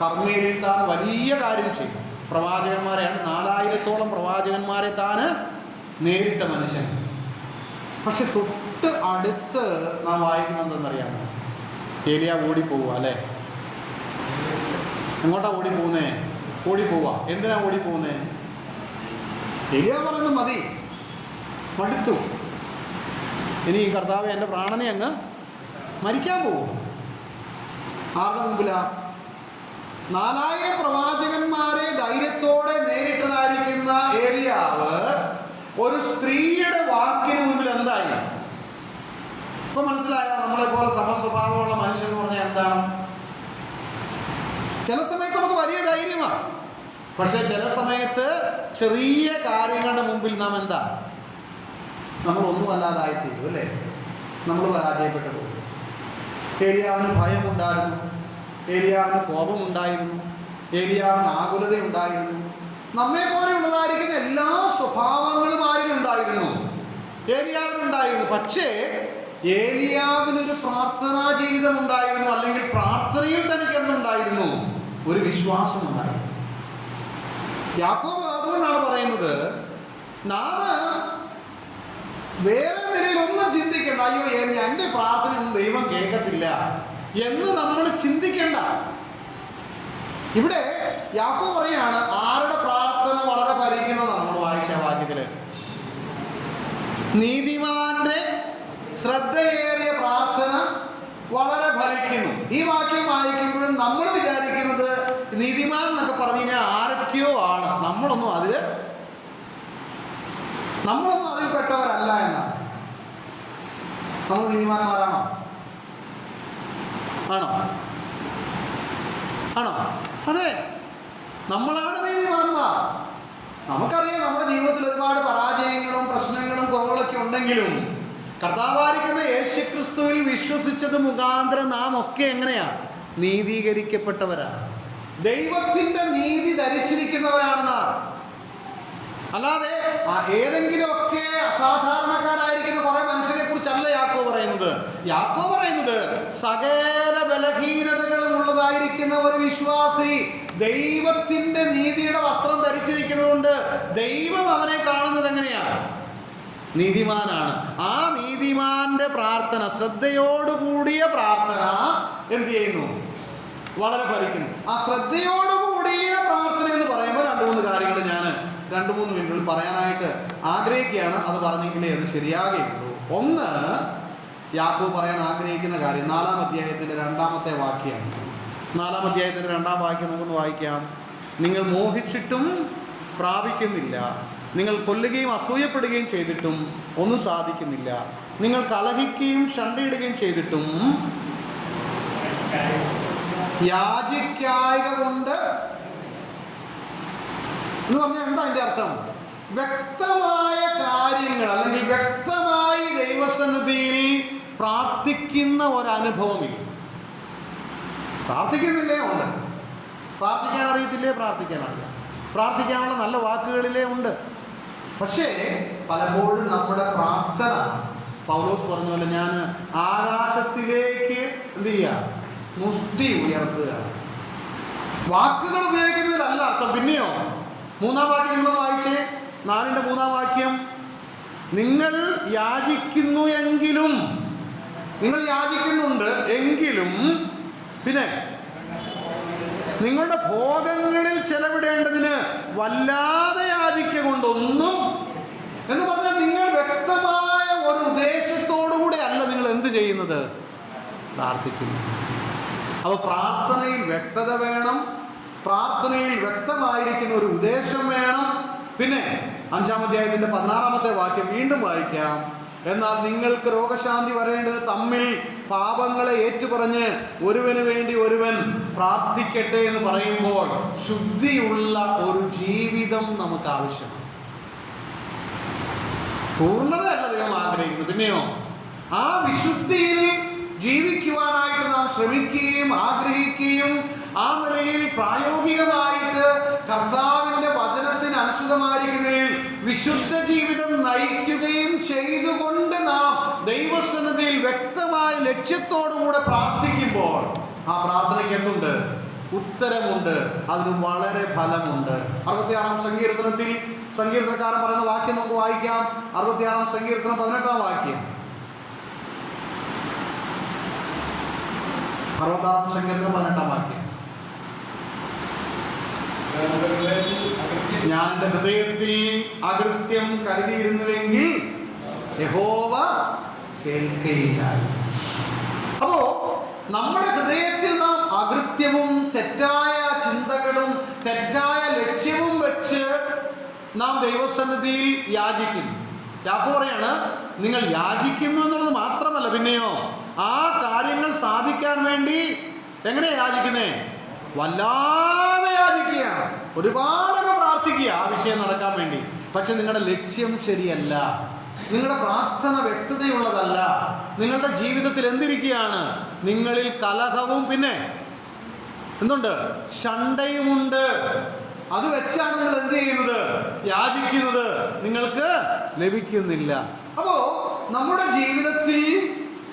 കർമ്മേലിൽ താൻ വലിയ കാര്യം ചെയ്തു. പ്രവാചകന്മാരെയാണ്, 4000-ഓളം പ്രവാചകന്മാരെ താൻ നേരിട്ട മനുഷ്യൻ. പക്ഷെ തൊട്ട് അടുത്ത് നാം വായിക്കുന്നത് എന്തെന്നറിയാമോ? ഏലിയ ഓടിപ്പോവുക അല്ലേ? എങ്ങോട്ടാ ഓടിപ്പോകുന്നേ? ഓടിപ്പോവുക. എന്തിനാ ഓടിപ്പോകുന്നേ? ഏലിയ പറയുന്നത് മതി, മടുത്തു, ഇനി ഈ കർത്താവ് എൻ്റെ പ്രാണനെ അങ്ങ് മരിക്കാൻ പോകും. ആരുടെ മുമ്പിലാ? 4000 പ്രവാചകന്മാരെ ധൈര്യത്തോടെ നേരിട്ടതായിരിക്കുന്ന ഏലിയാവ് ഒരു സ്ത്രീയുടെ വാക്കിന് മുമ്പിൽ എന്തായി? ഇപ്പൊ മനസ്സിലായോ നമ്മളെപ്പോലെ സമസ്വഭാവമുള്ള മനുഷ്യൻ എന്ന് പറഞ്ഞാൽ എന്താണ്? ചില സമയത്ത് നമുക്ക് വലിയ ധൈര്യമാണ്, പക്ഷെ ചില സമയത്ത് ചെറിയ കാര്യങ്ങളുടെ മുമ്പിൽ നാം എന്താ? നമ്മളൊന്നുമല്ലാതായിത്തീരും അല്ലേ? നമ്മൾ പരാജയപ്പെട്ടു പോകും. ഏലിയാവിന് ഭയമുണ്ടായിരുന്നു, ഏലിയാവിന് കോപമുണ്ടായിരുന്നു, ഏലിയാവിന് ആകുലതയുണ്ടായിരുന്നു. നമ്മെ പോലെയുള്ളതായിരിക്കുന്ന എല്ലാ സ്വഭാവങ്ങളും ആരിലുണ്ടായിരുന്നു? ഏലിയാവിനുണ്ടായിരുന്നു. പക്ഷേ ഏലിയാവിനൊരു പ്രാർത്ഥനാ ജീവിതം ഉണ്ടായിരുന്നു, അല്ലെങ്കിൽ പ്രാർത്ഥനയിൽ തനിക്ക് എന്തുണ്ടായിരുന്നു? ഒരു വിശ്വാസം ഉണ്ടായിരുന്നു. യാക്കോബ് അതുകൊണ്ടാണ് പറയുന്നത്, നാം വേറെ നിലയിലൊന്നും ചിന്തിക്കേണ്ട, അയ്യോ എൻ്റെ പ്രാർത്ഥനയൊന്നും ദൈവം കേൾക്കത്തില്ല എന്ന് നമ്മൾ ചിന്തിക്കേണ്ട. ഇവിടെ യാക്കോബ് പറയാണ് ആരുടെ പ്രാർത്ഥന വളരെ ഫലിക്കുന്നതാണ്. നമ്മൾ വായിച്ച വാക്യത്തില് നീതിമാന്റെ ശ്രദ്ധയേറിയ പ്രാർത്ഥന വളരെ ഫലിക്കുന്നു. ഈ വാക്യം വായിക്കുമ്പോഴും നമ്മൾ വിചാരിക്കുന്നത് നീതിമാൻ എന്നൊക്കെ പറഞ്ഞു കഴിഞ്ഞാൽ ആരൊക്കെയോ ആണ്, നമ്മളൊന്നും അതിൽ പെട്ടവരല്ല എന്നാണ്. നമ്മൾ നീതിമാന്മാരാണോ? ആണോ? അതെ, നമ്മളാണ് നീതിമാന്മാർ. നമുക്കറിയാം നമ്മുടെ ജീവിതത്തിൽ ഒരുപാട് പരാജയങ്ങളും പ്രശ്നങ്ങളും കുറവുകളൊക്കെ ഉണ്ടെങ്കിലും കർത്താവായിരിക്കുന്ന യേശുക്രിസ്തുവിൽ വിശ്വസിച്ചത് മുഖാന്തരം നാം ഒക്കെ എങ്ങനെയാ? നീതീകരിക്കപ്പെട്ടവരാണ്. ദൈവത്തിൻ്റെ നീതി ധരിച്ചിരിക്കുന്നവരാണ് നാം. അല്ലാതെ ഏതെങ്കിലുമൊക്കെ അസാധാരണക്കാരായിരിക്കുന്ന കുറെ മനുഷ്യരെ കുറിച്ചല്ല യാക്കോബ് പറയുന്നത്. യാക്കോബ് പറയുന്നത് സകല ബലഹീനതകളും ഉള്ളതായിരിക്കുന്ന ഒരു വിശ്വാസി ദൈവത്തിൻ്റെ നീതിയുടെ വസ്ത്രം ധരിച്ചിരിക്കുന്നതുകൊണ്ട് ദൈവം അവനെ കാണുന്നത് എങ്ങനെയാണ്? നീതിമാനാണ്. ആ നീതിമാന്റെ പ്രാർത്ഥന, ശ്രദ്ധയോടുകൂടിയ പ്രാർത്ഥന എന്ത് ചെയ്യുന്നു? വളരെ ഫലിക്കുന്നു. ആ ശ്രദ്ധയോടുകൂടിയ പ്രാർത്ഥന എന്ന് പറയുമ്പോൾ 2-3 കാര്യങ്ങൾ ഞാൻ 2-3 മിനിറ്റുകൾ പറയാനായിട്ട് ആഗ്രഹിക്കുകയാണ്. അത് പറഞ്ഞെങ്കിലേ അത് ശരിയാകുകയുള്ളൂ. ഒന്ന്, യാക്കോബ് പറയാൻ ആഗ്രഹിക്കുന്ന കാര്യം 4-ാം അധ്യായത്തിൻ്റെ 2-ാമത്തെ വാക്യമാണ്. 4-ാം അധ്യായത്തിൻ്റെ 2-ാം വാക്യം നമുക്കൊന്ന് വായിക്കാം. നിങ്ങൾ മോഹിച്ചിട്ടും പ്രാപിക്കുന്നില്ല, നിങ്ങൾ കൊല്ലുകയും അസൂയപ്പെടുകയും ചെയ്തിട്ടും ഒന്നും സാധിക്കുന്നില്ല, നിങ്ങൾ കലഹിക്കുകയും ശണ്ടയിടുകയും ചെയ്തിട്ടും യാചിക്കായ്ക കൊണ്ട് എന്ന് പറഞ്ഞാൽ എന്താ അതിൻ്റെ അർത്ഥം? വ്യക്തമായ കാര്യങ്ങൾ അല്ലെങ്കിൽ വ്യക്തമായി ദൈവസന്നിധിയിൽ പ്രാർത്ഥിക്കുന്ന ഒരനുഭവമില്ല. പ്രാർത്ഥിക്കുന്നില്ലേ? ഉണ്ട്. പ്രാർത്ഥിക്കാൻ അറിയത്തില്ലേ? പ്രാർത്ഥിക്കാൻ അറിയാം. പ്രാർത്ഥിക്കാനുള്ള നല്ല വാക്കുകളിലേ ഉണ്ട്. പക്ഷേ പലപ്പോഴും നമ്മുടെ പ്രാർത്ഥന, പൗലോസ് പറഞ്ഞ പോലെ, ഞാൻ ആകാശത്തിലേക്ക് എന്ത് ചെയ്യുക? മുഷ്ടി ഉയർത്തുകയാണ്. വാക്കുകൾ ഉപയോഗിക്കുന്നതിലല്ല അർത്ഥം. പിന്നെയോ 3-ാം വാക്യം നിങ്ങൾ വായിച്ചേ. 4-ന്റെ 3-ാം വാക്യം, നിങ്ങൾ യാചിക്കുന്നു എങ്കിലും, നിങ്ങൾ യാചിക്കുന്നുണ്ട് എങ്കിലും, പിന്നെ നിങ്ങളുടെ ഭോഗങ്ങളിൽ ചെലവിടേണ്ടതിന് വല്ലാതെ യാചിക്കുക കൊണ്ടൊന്നും എന്ന് പറഞ്ഞാൽ നിങ്ങൾ വ്യക്തമായ ഒരു ഉദ്ദേശത്തോടുകൂടെ അല്ല നിങ്ങൾ എന്ത് ചെയ്യുന്നത്? പ്രാർത്ഥിക്കുന്നു. അപ്പോൾ പ്രാർത്ഥനയിൽ വ്യക്തത വേണം, പ്രാർത്ഥനയിൽ വ്യക്തമായിരിക്കുന്ന ഒരു ഉദ്ദേശം വേണം. പിന്നെ 5-ാം അധ്യായത്തിൻ്റെ 16-ാമത്തെ വാക്യം വീണ്ടും വായിക്കാം. എന്നാൽ നിങ്ങൾക്ക് രോഗശാന്തി വരേണ്ടത് തമ്മിൽ പാപങ്ങളെ ഏറ്റുപറഞ്ഞ് ഒരുവന് വേണ്ടി ഒരുവൻ പ്രാർത്ഥിക്കട്ടെ എന്ന് പറയുമ്പോൾ ശുദ്ധിയുള്ള ഒരു ജീവിതം നമുക്ക് ആവശ്യമാണ്. പൂർണ്ണതയല്ല ദൈവം ആഗ്രഹിക്കുന്നത്, പിന്നെയോ ആ വിശുദ്ധിയിൽ ജീവിക്കുവാനായിട്ട് നാം ശ്രമിക്കുകയും ആഗ്രഹിക്കുകയും ആ നിലയിൽ പ്രായോഗികമായിട്ട് കർത്താവിൻ്റെ വചനത്തിന് അനുസൃതമായിരിക്കുന്നതിൽ വിശുദ്ധ ജീവിതം നയിക്കുകയും ചെയ്തുകൊണ്ട് നാം ദൈവസന്നിധിയിൽ വ്യക്തമായ ലക്ഷ്യത്തോടുകൂടെ പ്രാർത്ഥിക്കുമ്പോൾ ആ പ്രാർത്ഥനയ്ക്ക് എന്തുണ്ട്? ഉത്തരമുണ്ട്. അതിന് വളരെ ഫലമുണ്ട്. 66-ാം സങ്കീർത്തനത്തിൽ സങ്കീർത്തനക്കാരൻ പറയുന്ന വാക്യം നമുക്ക് വായിക്കാം. 66-ാം സങ്കീർത്തനം 18-ാം വാക്യം. 66-ാം സങ്കീർത്തനം 18-ാം വാക്യം. ഞാൻ എൻ്റെ ഹൃദയത്തിൽ അകൃത്യം കരുതിയിരുന്നുവെങ്കിൽ യഹോവ കേൾക്കുകയില്ല. അപ്പോ നമ്മുടെ ഹൃദയത്തിൽ നാം അകൃത്യവും തെറ്റായ ചിന്തകളും തെറ്റായ ലക്ഷ്യവും വെച്ച് നാം ദൈവസന്നിധിയിൽ യാചിക്കുന്നു. യാക്കോബ് പറയാണ്, നിങ്ങൾ യാചിക്കുന്നു എന്നുള്ളത് മാത്രമല്ല, പിന്നെയോ ആ കാര്യങ്ങൾ സാധിക്കാൻ വേണ്ടി എങ്ങനെയാ യാചിക്കുന്നേ? വല്ലാതെ യാചിക്കുകയാണ്. ഒരുപാടൊക്കെ പ്രാർത്ഥിക്കുക ആ വിഷയം നടക്കാൻ വേണ്ടി. പക്ഷെ നിങ്ങളുടെ ലക്ഷ്യം ശരിയല്ല, നിങ്ങളുടെ പ്രാർത്ഥന വ്യക്തതയുള്ളതല്ല. നിങ്ങളുടെ ജീവിതത്തിൽ എന്തിരിക്കുകയാണ്? നിങ്ങളിൽ കലഹവും പിന്നെ എന്തുണ്ട്? ശണ്ടയുമുണ്ട്. അത് വെച്ചാണ് നിങ്ങൾ എന്ത് ചെയ്യുന്നത്? യാചിക്കുന്നത്. നിങ്ങൾക്ക് ലഭിക്കുന്നില്ല. അപ്പോ നമ്മുടെ ജീവിതത്തിൽ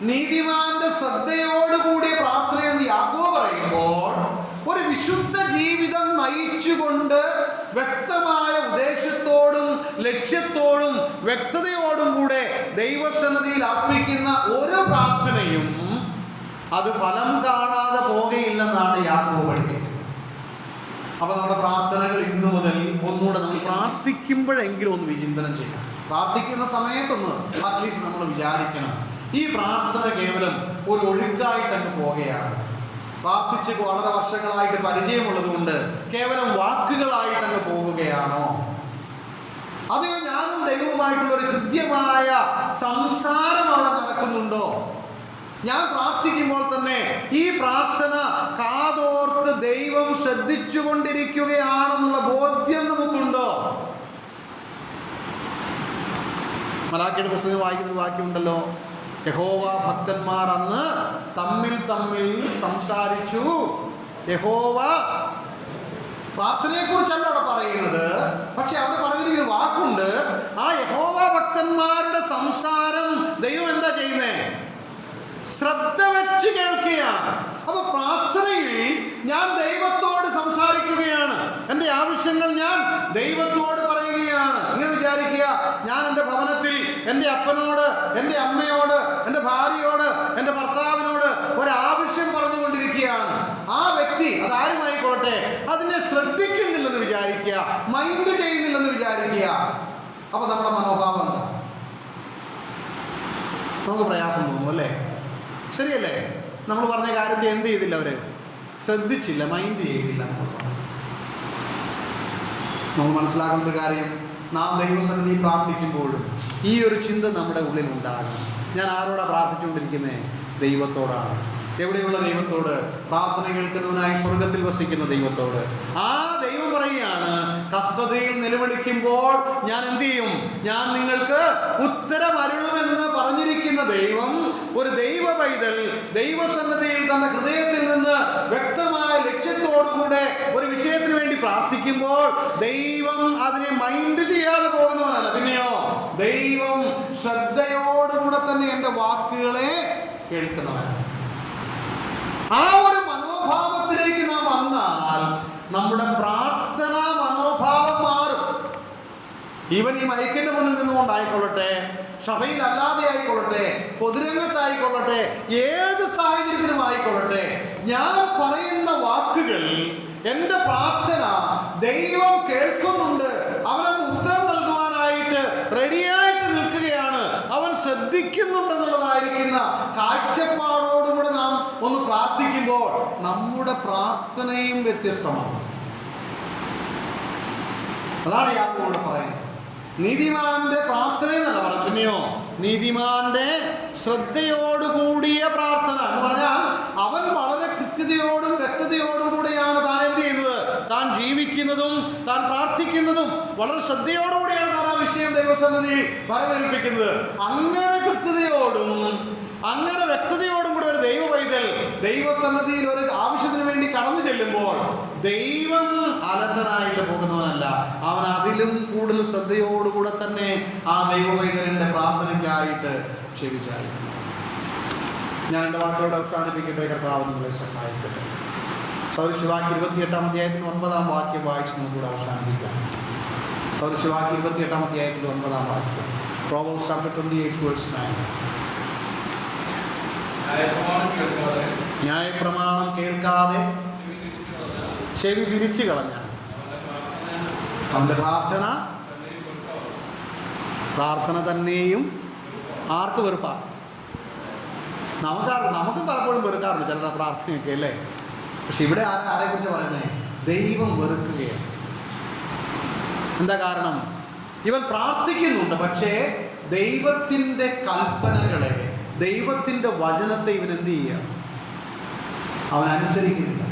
നീതിമാന്റെ ശ്രദ്ധയോടുകൂടിയ പ്രാർത്ഥനയെന്ന് യാക്കോബ് പറയുമ്പോൾ ഒരു വിശുദ്ധ ജീവിതം നയിച്ചുകൊണ്ട് വ്യക്തമായ ഉദ്ദേശത്തോടും ലക്ഷ്യത്തോടും വ്യക്തതയോടും കൂടെ ദൈവസന്നിധിയിൽ അർപ്പിക്കുന്ന ഒരു പ്രാർത്ഥനയും അത് ഫലം കാണാതെ പോകുകയില്ലെന്നാണ് യാക്കോബ് പഠിപ്പിക്കുന്നത്. അപ്പോൾ നമ്മുടെ പ്രാർത്ഥനകൾ ഇന്നു മുതൽ ഒന്നുകൂടെ നമ്മൾ പ്രാർത്ഥിക്കുമ്പോഴെങ്കിലും ഒന്ന് വിചിന്തനം ചെയ്യണം. പ്രാർത്ഥിക്കുന്ന സമയത്തൊന്ന് അറ്റ്ലീസ്റ്റ് നമ്മൾ വിചാരിക്കണം, ഈ പ്രാർത്ഥന കേവലം ഒരു ഒഴുക്കായിട്ടങ്ങ് പോകുകയാണ്. പ്രാർത്ഥിച്ച് വളരെ വർഷങ്ങളായിട്ട് പരിചയമുള്ളത് കൊണ്ട് കേവലം വാക്കുകളായിട്ടങ്ങ് പോവുകയാണോ? അതെയോ ഞാനും ദൈവവുമായിട്ടുള്ള ഒരു കൃത്യമായ സംസാരം അവിടെ നടക്കുന്നുണ്ടോ? ഞാൻ പ്രാർത്ഥിക്കുമ്പോൾ തന്നെ ഈ പ്രാർത്ഥന കാതോർത്ത് ദൈവം ശ്രദ്ധിച്ചു കൊണ്ടിരിക്കുകയാണെന്നുള്ള ബോധ്യം നമുക്കുണ്ടോ? മലാക്കിയുടെ പുസ്തകം വായിക്കുന്ന ഒരു വാക്യമുണ്ടല്ലോ, യഹോവ ഭക്തന്മാർ അന്ന് തമ്മിൽ തമ്മിൽ സംസാരിച്ചു. യഹോവ പ്രാർത്ഥനയെ കുറിച്ചല്ല അവിടെ പറയുന്നത്, പക്ഷെ അവിടെ പറഞ്ഞിരിക്കുന്ന വാക്കുണ്ട്, ആ യഹോവ ഭക്തന്മാരുടെ സംസാരം ദൈവം എന്താ ചെയ്യുന്നേ? ശ്രദ്ധ വെച്ച് കേൾക്കുകയാണ്. അപ്പൊ പ്രാർത്ഥനയിൽ ഞാൻ ദൈവത്തോട് സംസാരിക്കുകയാണ്, എൻ്റെ ആവശ്യങ്ങൾ ഞാൻ ദൈവത്തോട് പറയുകയാണ്. ഇങ്ങനെ വിചാരിക്കുക, ഞാൻ എൻ്റെ ഭവനത്തിൽ എൻ്റെ അപ്പനോട്, എൻ്റെ അമ്മയോട്, എൻ്റെ ഭാര്യയോട്, എൻ്റെ ഭർത്താവിനോട് ഒരാവശ്യം പറഞ്ഞുകൊണ്ടിരിക്കുകയാണ്. ആ വ്യക്തി അതാരുമായിക്കോട്ടെ അതിനെ ശ്രദ്ധിക്കുന്നില്ലെന്ന് വിചാരിക്കുക, മൈൻഡ് ചെയ്യുന്നില്ലെന്ന് വിചാരിക്കുക. അപ്പോൾ നമ്മുടെ മനോഭാവം എന്താ? നമുക്ക് പ്രയാസം തോന്നും അല്ലേ? ശരിയല്ലേ? നമ്മൾ പറഞ്ഞ കാര്യത്തെ എന്ത് ചെയ്തില്ല, അവർ ശ്രദ്ധിച്ചില്ല, മൈൻഡ് ചെയ്തില്ല. നമ്മൾ മനസ്സിലാക്കേണ്ട ഒരു കാര്യം, നാം ദൈവസന്നിധി പ്രാർത്ഥിക്കുമ്പോഴും ഈ ഒരു ചിന്ത നമ്മുടെ ഉള്ളിൽ ഉണ്ടാകണം. ഞാൻ ആരോടാണ് പ്രാർത്ഥിച്ചുകൊണ്ടിരിക്കുന്നത്? ദൈവത്തോടാണ്. എവിടെയുള്ള ദൈവത്തോട്? പ്രാർത്ഥന കേൾക്കുന്നവനായി സ്വർഗത്തിൽ വസിക്കുന്ന ദൈവത്തോട്. ആ ദൈവം പറയുകയാണ്, കഷ്ടതയിൽ നിലവിളിക്കുമ്പോൾ ഞാൻ എന്ത് ചെയ്യും? ഞാൻ നിങ്ങൾക്ക് ഉത്തരമരുളുമെന്ന് പറഞ്ഞിരിക്കുന്ന ദൈവം, ഒരു ദൈവ പൈതൽ ദൈവസന്നിധിയിൽ തന്റെ ഹൃദയത്തിൽ നിന്ന് വ്യക്തമായ ലക്ഷ്യത്തോടുകൂടെ ഒരു വിഷയത്തിന് വേണ്ടി പ്രാർത്ഥിക്കുമ്പോൾ ദൈവം അതിനെ മൈൻഡ് ചെയ്യാതെ പോകുന്നവനല്ല. പിന്നെയോ, ദൈവം ശ്രദ്ധയോടുകൂടെ തന്നെ എൻ്റെ വാക്കുകളെ കേൾക്കുന്നവനാണ്. ആ ഒരു മനോഭാവത്തിലേക്ക് നാം വന്നാൽ നമ്മുടെ പ്രാർത്ഥനാ മനോഭാവം മാറും. ഈവൻ ഈ മൈക്കിന്റെ മുന്നിൽ നിന്നുകൊണ്ടായിക്കൊള്ളട്ടെ, സഭയിൽ അല്ലാതെ ആയിക്കൊള്ളട്ടെ, പൊതുരംഗത്തായിക്കൊള്ളട്ടെ, ഏത് സാഹചര്യത്തിലും ആയിക്കൊള്ളട്ടെ, ഞാൻ പറയുന്ന വാക്കുകൾ, എൻ്റെ പ്രാർത്ഥന ദൈവം കേൾക്കുന്നുണ്ട്. അവനത് ഉത്തരം നൽകുവാനായിട്ട് റെഡിയായിട്ട് നിൽക്കുകയാണ്. അവൻ ശ്രദ്ധിക്കുന്നുണ്ടെന്നുള്ളതായിരിക്കുന്ന കാഴ്ചപ്പാടോടുകൂടെ നാം ഒന്ന് പ്രാർത്ഥിക്കുമ്പോൾ നമ്മുടെ പ്രാർത്ഥനയും വ്യത്യസ്തമാണ്. അതാണ് യാക്കോബ് പറയുന്നത്. നീതിമാന്റെ പ്രാർത്ഥന എന്നല്ല പറയുന്നത്, പിന്നെയോ നീതിമാന്റെ ശ്രദ്ധയോടുകൂടിയ പ്രാർത്ഥന എന്ന് പറഞ്ഞാൽ അവൻ വളരെ കൃത്യതയോടും വ്യക്തതയോടും കൂടിയാണ് താൻ എന്ത് ചെയ്യുന്നത്, താൻ ജീവിക്കുന്നതും താൻ പ്രാർത്ഥിക്കുന്നതും വളരെ ശ്രദ്ധയോടുകൂടിയാണ് താൻ ആ വിഷയം ദൈവസന്നിധിയിൽ വരവേൽപ്പിക്കുന്നത്. അങ്ങനെ കൃത്യതയോടും അങ്ങനെ വ്യക്തതയോടും കൂടി ഒരു ദൈവ പൈതൽ ദൈവസന്നിധിയിൽ ഒരു ആവശ്യത്തിന് വേണ്ടി കടന്നു ചെല്ലുമ്പോൾ ദൈവം അലസനായിട്ട് പോകുന്നവനല്ല, അവൻ അതിലും കൂടുതൽ ശ്രദ്ധയോടുകൂടെ തന്നെ ആ ദൈവ പൈതലിൻ്റെ പ്രാർത്ഥനയ്ക്കായിട്ട് ക്ഷമിച്ചായിരിക്കും. ഞാൻ എൻ്റെ വാക്കുകളോട് അവസാനിപ്പിക്കട്ടെ. കർത്താവ് നിങ്ങളെ സഹായിക്കട്ടെ. സദൃശവാക്യം 28-ാം അധ്യായത്തിൽ 9-ാം വാക്യം വായിച്ച് നമുക്കൂടെ അവസാനിപ്പിക്കാം. സദൃശവാക്യം 28-ാം അധ്യായത്തിൽ 9-ാം വാക്യം. Proverbs chapter 28 verse 9. ന്യായപ്രമാണം കേൾക്കാതെ ചെവി തിരിച്ചു കളഞ്ഞാൽ അവൻ്റെ പ്രാർത്ഥന തന്നെയും ആർക്ക് വെറുപ്പാണ്? നമുക്കും പലപ്പോഴും വെറുക്കാറുണ്ട് ചിലരുടെ പ്രാർത്ഥനയൊക്കെ അല്ലേ. പക്ഷെ ഇവിടെ ആരെക്കുറിച്ച് പറയുന്നത്? ദൈവം വെറുക്കുകയാണ്. എന്താ കാരണം? ഇവൻ പ്രാർത്ഥിക്കുന്നുണ്ട്, പക്ഷേ ദൈവത്തിൻ്റെ കൽപ്പനകളെ, ദൈവത്തിൻ്റെ വചനത്തെ ഇവൻ എന്ത് ചെയ്യുക? അവൻ അനുസരിക്കുന്നില്ല.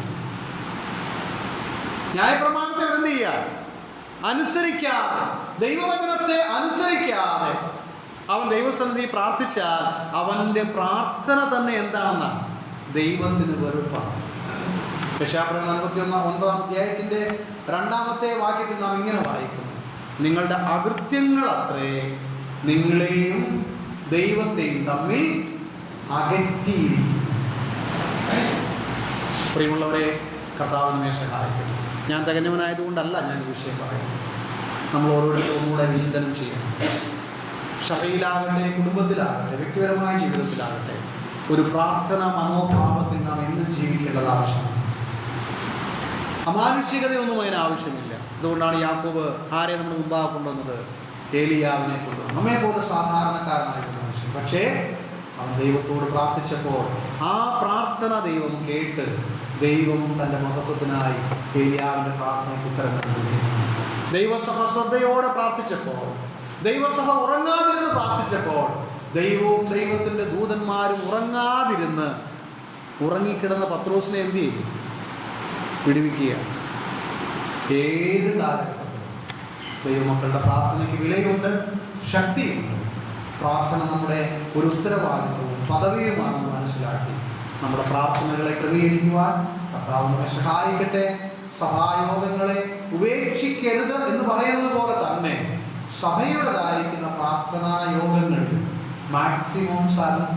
ന്യായപ്രമാണത്തെ അവൻ എന്ത് ചെയ്യുക? അനുസരിക്കാതെ, ദൈവവചനത്തെ അനുസരിക്കാതെ അവൻ ദൈവസന്നിധി പ്രാർത്ഥിച്ചാൽ അവൻ്റെ പ്രാർത്ഥന തന്നെ എന്താണെന്നാണ്? ദൈവത്തിന് വെറുപ്പാണ്. യശയ്യാപ്രവചനം 59-ാം അധ്യായത്തിൻ്റെ 2-ാമത്തെ വാക്യത്തിൽ നാം ഇങ്ങനെ വായിക്കുന്നു: നിങ്ങളുടെ അകൃത്യങ്ങൾ അത്രേ നിങ്ങളെയും ദൈവത്തെയും തമ്മിൽ അകറ്റിയിരിക്കും. പ്രിയമുള്ളവരെ, കർത്താവ് നമ്മെ സഹായിക്കുന്നു. ഞാൻ തികഞ്ഞവനായതുകൊണ്ടല്ല ഞാൻ ഈ വിഷയം പറയുന്നത്. നമ്മൾ ഓരോരുത്തരും കൂടെ വിചിന്തനം ചെയ്യണം. സഭയിലാകട്ടെ, കുടുംബത്തിലാകട്ടെ, വ്യക്തിപരമായ ജീവിതത്തിലാകട്ടെ, ഒരു പ്രാർത്ഥന മനോഭാവത്തിൽ നാം എന്നും ജീവിക്കേണ്ടത് ആവശ്യമാണ്. അമാനുഷികതയൊന്നും അതിന് ആവശ്യമില്ല. അതുകൊണ്ടാണ് യാക്കോബ് ആരെ നമ്മുടെ മുമ്പാകെ കൊണ്ടുവന്നത്? ഏലിയാവിനെ കൊണ്ടുവന്നു. നമ്മെ പോലെ സാധാരണക്കാരനായ മനുഷ്യൻ. പക്ഷേ അവൻ ദൈവത്തോട് പ്രാർത്ഥിച്ചപ്പോൾ ആ പ്രാർത്ഥന ദൈവം കേട്ട് ദൈവം തൻ്റെ മഹത്വത്തിനായി ഏലിയാവിൻ്റെ പ്രാർത്ഥനയ്ക്ക് ഉത്തരം നൽകുകയാണ്. ദൈവസഭ ശ്രദ്ധയോടെ പ്രാർത്ഥിച്ചപ്പോൾ, ദൈവസഭ ഉറങ്ങാതിരുന്ന് പ്രാർത്ഥിച്ചപ്പോൾ, ദൈവവും ദൈവത്തിൻ്റെ ദൂതന്മാരും ഉറങ്ങിക്കിടന്ന പത്രോസിനെ എന്ത് ചെയ്തു? വിടുവിക്കുക. ഏത് കാലഘട്ടത്തിലും ദൈവമക്കളുടെ പ്രാർത്ഥനയ്ക്ക് വിലയുണ്ട്, ശക്തിയുണ്ട്. പ്രാർത്ഥന നമ്മുടെ ഒരു ഉത്തരവാദിത്വവും പദവിയുമാണെന്ന് മനസ്സിലാക്കി നമ്മുടെ പ്രാർത്ഥനകളെ ക്രമീകരിക്കുവാൻ കർത്താവ് നമ്മെ സഹായിക്കട്ടെ. സഭായോഗങ്ങളെ ഉപേക്ഷിക്കരുത് എന്ന് പറയുന്നത് പോലെ തന്നെ സഭയുടേതായിരിക്കുന്ന പ്രാർത്ഥനാ യോഗങ്ങളിൽ മാക്സിമം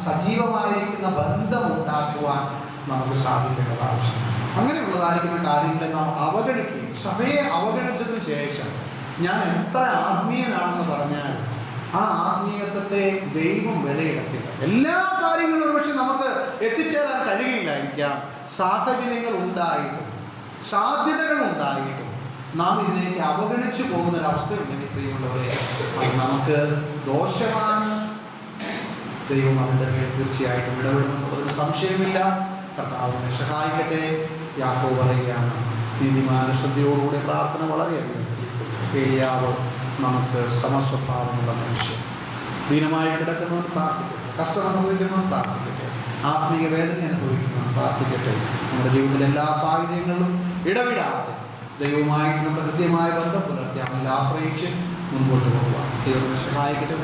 സജീവമായിരിക്കുന്ന ബന്ധം ഉണ്ടാക്കുവാൻ നമുക്ക് സാധിക്കേണ്ടത് ആവശ്യമാണ്. അങ്ങനെയുള്ളതായിരിക്കുന്ന കാര്യങ്ങളെ നാം അവഗണിക്കുകയും, സഭയെ അവഗണിച്ചതിന് ശേഷം ഞാൻ എത്ര ആത്മീയനാണെന്ന് പറഞ്ഞാൽ ആ ആത്മീയത്വത്തെ ദൈവം വിലയിടത്തില്ല. എല്ലാ കാര്യങ്ങളും ഒരുപക്ഷെ നമുക്ക് എത്തിച്ചേരാൻ കഴിയില്ലായിരിക്കാം. സാഹചര്യങ്ങൾ ഉണ്ടായിട്ടും സാധ്യതകൾ ഉണ്ടായിട്ടും നാം ഇതിലേക്ക് അവഗണിച്ചു പോകുന്നൊരവസ്ഥയുണ്ടെങ്കിൽ പ്രിയമുള്ളവരെ, അത് നമുക്ക് ദോഷമാണ്. ദൈവം അതിൻ്റെ മേൽ തീർച്ചയായിട്ടും ഇടപെടുമെന്നുള്ളതിന് സംശയമില്ല. കർത്താവിനെ സഹായിക്കട്ടെ. യാക്കോബ് പറയുകയാണ്, നീതിമാന്റെ ശ്രദ്ധയോടുകൂടി പ്രാർത്ഥന വളരെയധികം. ഏലിയാവ് നമുക്ക് സമസ്വഭാവമുള്ള മനുഷ്യൻ. ദീനമായി കിടക്കുന്നവൻ പ്രാർത്ഥിക്കട്ടെ, കഷ്ടം അനുഭവിക്കുന്നവൻ പ്രാർത്ഥിക്കട്ടെ, ആത്മീയ വേദന അനുഭവിക്കുന്നവൻ പ്രാർത്ഥിക്കട്ടെ. നമ്മുടെ ജീവിതത്തിലെ എല്ലാ സാഹചര്യങ്ങളിലും ഇടവിടാതെ ദൈവവുമായിട്ട് നമ്മുടെ കൃത്യമായ ബന്ധം പുലർത്തി അവനിൽ ആശ്രയിച്ച് മുൻപോട്ട് പോകുക. ദൈവത്തിനെ സഹായിക്കട്ടെ.